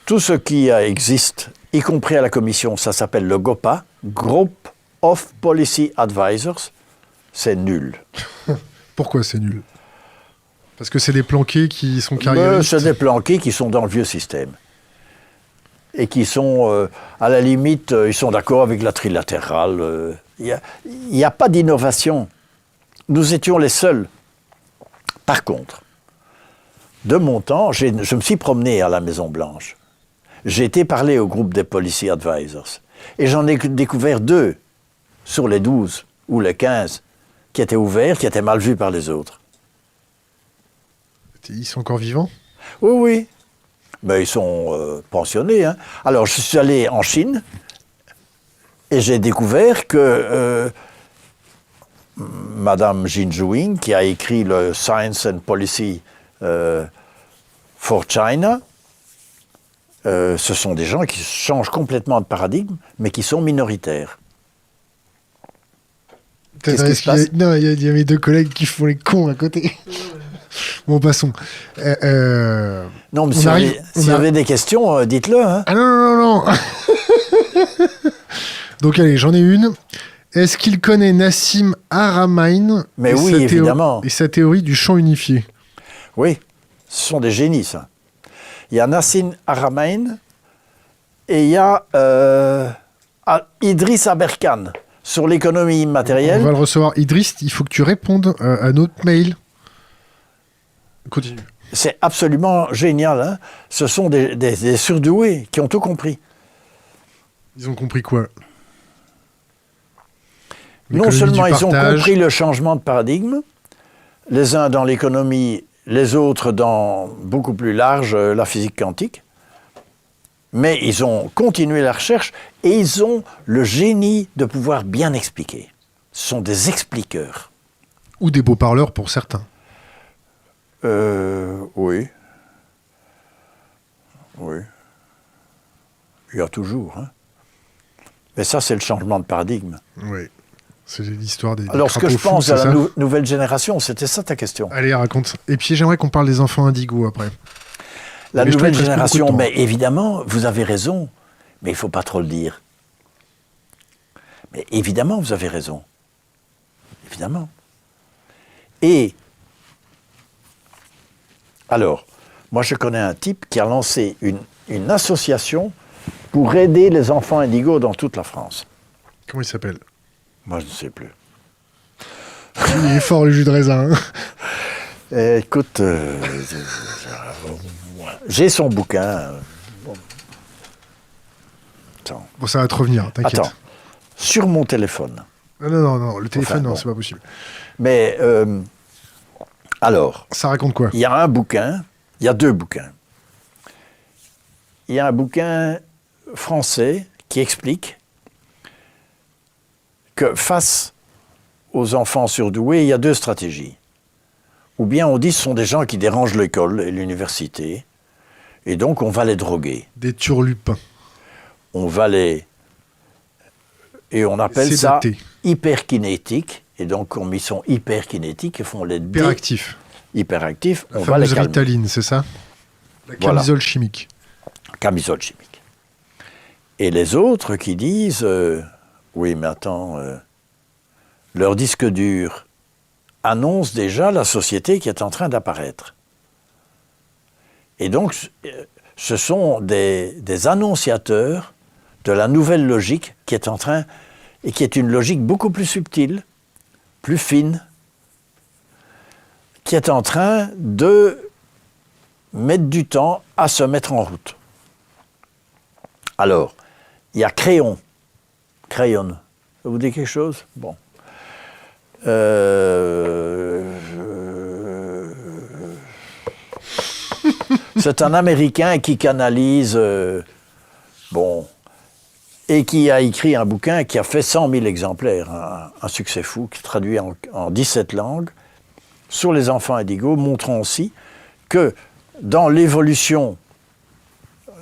Tout ce qui existe, y compris à la commission, ça s'appelle le GOPA, Group of Policy Advisors, c'est nul. Pourquoi c'est nul? Parce que c'est des planqués qui sont carriéristes? C'est des planqués qui sont dans le vieux système. Et qui sont, à la limite, ils sont d'accord avec la trilatérale. Il n'y a pas d'innovation. Nous étions les seuls. Par contre, de mon temps, je me suis promené à la Maison-Blanche. J'ai été parler au groupe des Policy Advisors. Et j'en ai découvert 2 sur les 12 ou les 15 qui étaient ouverts, qui étaient mal vus par les autres. Ils sont encore vivants? Oui, oui. Mais ils sont pensionnés. Hein. Alors, je suis allé en Chine et j'ai découvert que Madame Jin Zhuing, qui a écrit le Science and Policy for China, ce sont des gens qui changent complètement de paradigme, mais qui sont minoritaires. Qu'est-ce qui se passe? Non, il y a mes 2 collègues qui font les cons à côté. Bon, passons. Non, mais si vous avez des questions, dites-le. Hein. Ah non. Donc, allez, j'en ai une. Est-ce qu'il connaît Nassim Haramein? Mais oui, évidemment. Et sa théorie du champ unifié? Oui, ce sont des génies, ça. Il y a Nassim Haramein et il y a Idriss Aberkan sur l'économie immatérielle. On va le recevoir. Idriss, il faut que tu répondes à notre mail. Continue. C'est absolument génial. Hein. Ce sont des surdoués qui ont tout compris. Ils ont compris quoi? Non seulement ils ont compris le changement de paradigme, les uns dans l'économie, les autres dans beaucoup plus large la physique quantique, mais ils ont continué la recherche et ils ont le génie de pouvoir bien expliquer. Ce sont des expliqueurs. Ou des beaux parleurs pour certains. Oui. Oui. Il y a toujours. Hein. Mais ça, c'est le changement de paradigme. Oui. C'est l'histoire des Alors, ce que je pense à la nouvelle génération, c'était ça ta question. Allez, raconte. Et puis, j'aimerais qu'on parle des enfants indigos après. La nouvelle génération, mais évidemment, vous avez raison, mais il ne faut pas trop le dire. Mais évidemment, vous avez raison. Évidemment. Et alors, moi je connais un type qui a lancé une association pour aider les enfants indigos dans toute la France. Comment il s'appelle? Moi je ne sais plus. Il est fort le jus de raisin. Hein. Écoute, j'ai son bouquin. Attends. Bon, ça va te revenir, t'inquiète. Attends, sur mon téléphone. Non, le téléphone, non, c'est pas possible. Mais, alors... Ça raconte quoi? Il y a un bouquin, il y a 2 bouquins. Il y a un bouquin français qui explique que face aux enfants surdoués, il y a 2 stratégies. Ou bien on dit que ce sont des gens qui dérangent l'école et l'université, et donc on va les droguer. Des turlupins. On va les... Et on appelle ça hyperkinétique, et donc comme ils sont hyperkinétiques, ils font les... Hyperactifs. Hyperactifs, on va les calmer. Ritaline, c'est ça? La camisole chimique. Camisole chimique. Et les autres qui disent oui, mais attends, leur disque dur annonce déjà la société qui est en train d'apparaître. Et donc, ce sont des annonciateurs de la nouvelle logique qui est en train, et qui est une logique beaucoup plus subtile, plus fine, qui est en train de mettre du temps à se mettre en route. Alors, il y a Crayon. Crayon. Ça vous dit quelque chose? Bon. C'est un Américain qui canalise, et qui a écrit un bouquin qui a fait 100 000 exemplaires, un succès fou, qui est traduit en 17 langues, sur les enfants indigos, montrant aussi que dans l'évolution,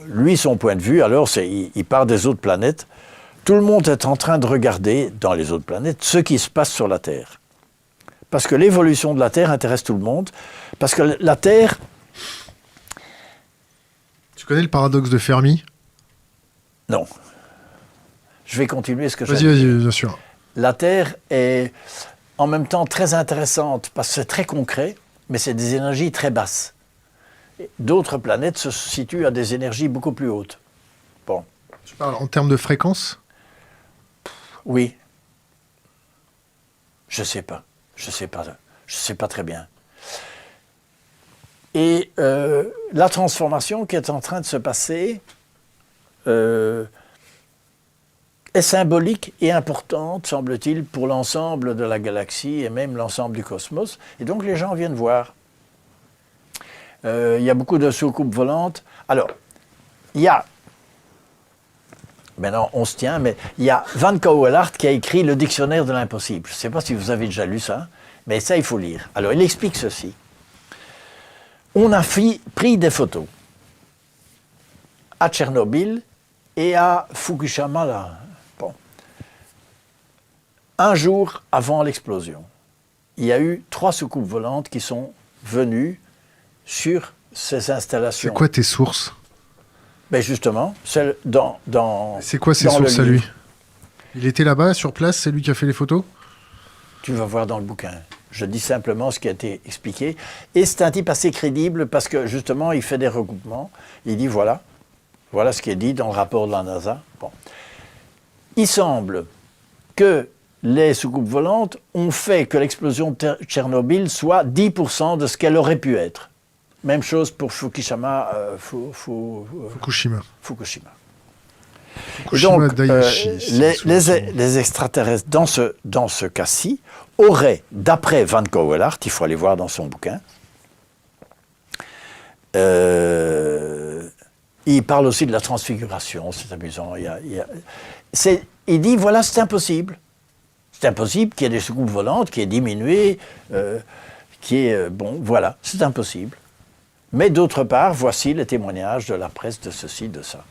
lui, son point de vue, alors, il part des autres planètes. Tout le monde est en train de regarder, dans les autres planètes, ce qui se passe sur la Terre. Parce que l'évolution de la Terre intéresse tout le monde. Parce que la Terre... Tu connais le paradoxe de Fermi? Non. Je vais continuer ce que Vas-y, bien sûr. La Terre est en même temps très intéressante parce que c'est très concret, mais c'est des énergies très basses. D'autres planètes se situent à des énergies beaucoup plus hautes. Bon. Tu parles en termes de fréquence? Oui. Je sais pas très bien. Et la transformation qui est en train de se passer est symbolique et importante, semble-t-il, pour l'ensemble de la galaxie et même l'ensemble du cosmos. Et donc les gens viennent voir. Il y a beaucoup de soucoupes volantes. Alors, il y a... Maintenant, on se tient, mais il y a Van Cauwelaert qui a écrit le dictionnaire de l'impossible. Je ne sais pas si vous avez déjà lu ça, mais ça, il faut lire. Alors, il explique ceci. On a pris des photos à Tchernobyl et à Fukushima, là. Bon. Un jour avant l'explosion, il y a eu 3 soucoupes volantes qui sont venues sur ces installations. C'est quoi tes sources? Ben justement, c'est C'est quoi ses sources à lui? Il était là-bas, sur place, c'est lui qui a fait les photos? Tu vas voir dans le bouquin. Je dis simplement ce qui a été expliqué. Et c'est un type assez crédible parce que justement, il fait des recoupements. Il dit voilà ce qui est dit dans le rapport de la NASA. Bon. Il semble que les soucoupes volantes ont fait que l'explosion de Tchernobyl soit 10% de ce qu'elle aurait pu être. Même chose pour Fukushima. Fukushima. Fukushima. Fukushima Donc, Daiichi, les extraterrestres, dans ce cas-ci, auraient, d'après Van Cauwelaert, il faut aller voir dans son bouquin, il parle aussi de la transfiguration, c'est amusant. Il dit, voilà, c'est impossible. C'est impossible qu'il y ait des soucoupes volantes, qu'il y ait diminué, voilà, c'est impossible. Mais d'autre part, voici les témoignages de la presse de ceci, de ça.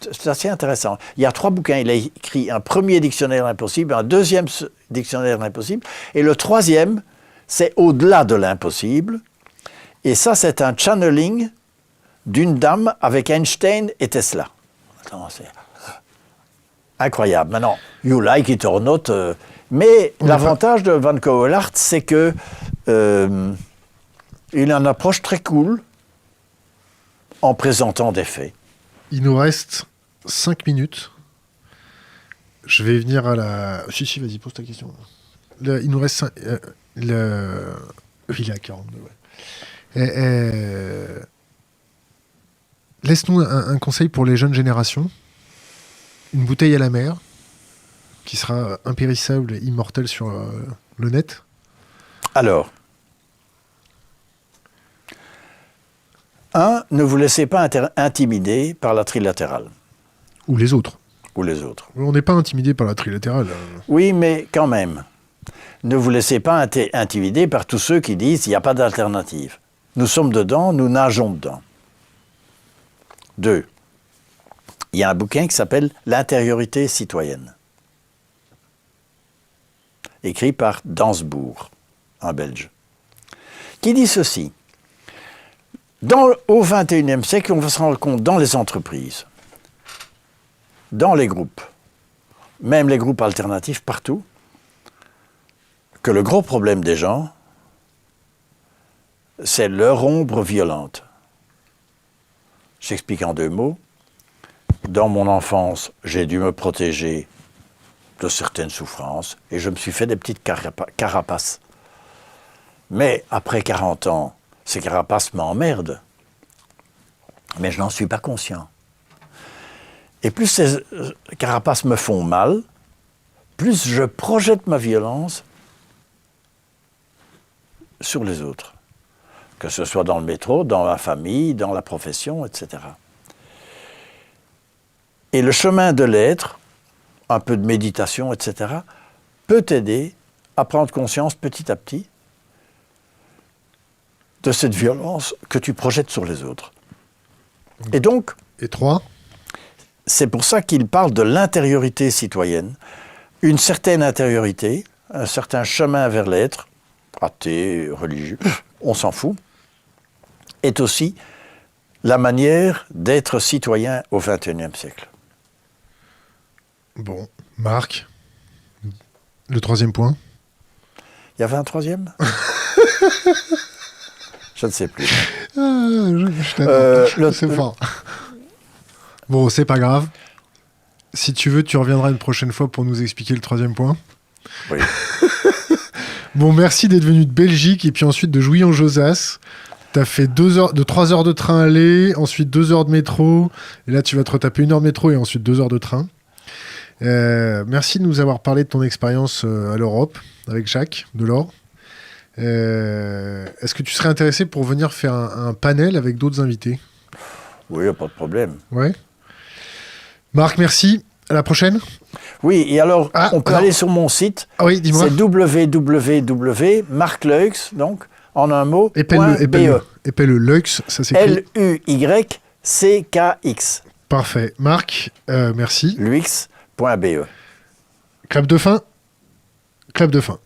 C'est assez intéressant. Il y a 3 bouquins. Il a écrit un premier dictionnaire de l'impossible, un deuxième dictionnaire de l'impossible, et le troisième, c'est au-delà de l'impossible. Et ça, c'est un channeling d'une dame avec Einstein et Tesla. Attends, c'est incroyable. Maintenant, you like it or not. Mais l'avantage de Van Cauwelaert, c'est que il a une approche très cool en présentant des faits. Il nous reste 5 minutes. Je vais venir à la... Si, vas-y, pose ta question. Il nous reste... Il est à 42, ouais. Laisse-nous un conseil pour les jeunes générations. Une bouteille à la mer, qui sera impérissable et immortelle sur le net. Alors, ne vous laissez pas intimider par la trilatérale. Ou les autres. Ou les autres. On n'est pas intimidé par la trilatérale. Oui, mais quand même. Ne vous laissez pas intimider par tous ceux qui disent qu'il n'y a pas d'alternative. Nous sommes dedans, nous nageons dedans. 2. Il y a un bouquin qui s'appelle « L'intériorité citoyenne », écrit par Dansbourg, un Belge, qui dit ceci. Au XXIe siècle, on va se rendre compte dans les entreprises, dans les groupes, même les groupes alternatifs partout, que le gros problème des gens, c'est leur ombre violente. J'explique en 2 mots. Dans mon enfance, j'ai dû me protéger de certaines souffrances et je me suis fait des petites carapaces. Mais après 40 ans, ces carapaces m'emmerdent. Mais je n'en suis pas conscient. Et plus ces carapaces me font mal, plus je projette ma violence sur les autres. Que ce soit dans le métro, dans la famille, dans la profession, etc. Et le chemin de l'être, un peu de méditation, etc., peut t'aider à prendre conscience petit à petit de cette violence que tu projettes sur les autres. Et donc, Et 3, c'est pour ça qu'il parle de l'intériorité citoyenne. Une certaine intériorité, un certain chemin vers l'être, athée, religieux, on s'en fout, est aussi la manière d'être citoyen au XXIe siècle. bon, Marc, le 3e point. Il y avait un 3e? Je ne sais plus. C'est fort. Bon, c'est pas grave. Si tu veux, tu reviendras une prochaine fois pour nous expliquer le 3e point. Oui. Bon, merci d'être venu de Belgique et puis ensuite de Jouy-en-Josas. T'as fait 3 heures de train aller, ensuite 2 heures de métro, et là tu vas te retaper 1 heure de métro et ensuite 2 heures de train. Merci de nous avoir parlé de ton expérience à l'Europe avec Jacques Delors. Est-ce que tu serais intéressé pour venir faire un panel avec d'autres invités? Oui, pas de problème. Ouais. Marc, merci. À la prochaine. Oui, et alors, on peut alors... aller sur mon site. Ah oui, dis-moi. C'est www.marcleux, donc, en un mot, épelle-le Lux, ça s'écrit Luykx. Parfait. Marc, merci. Luix.be. Clap de fin. Clap de fin.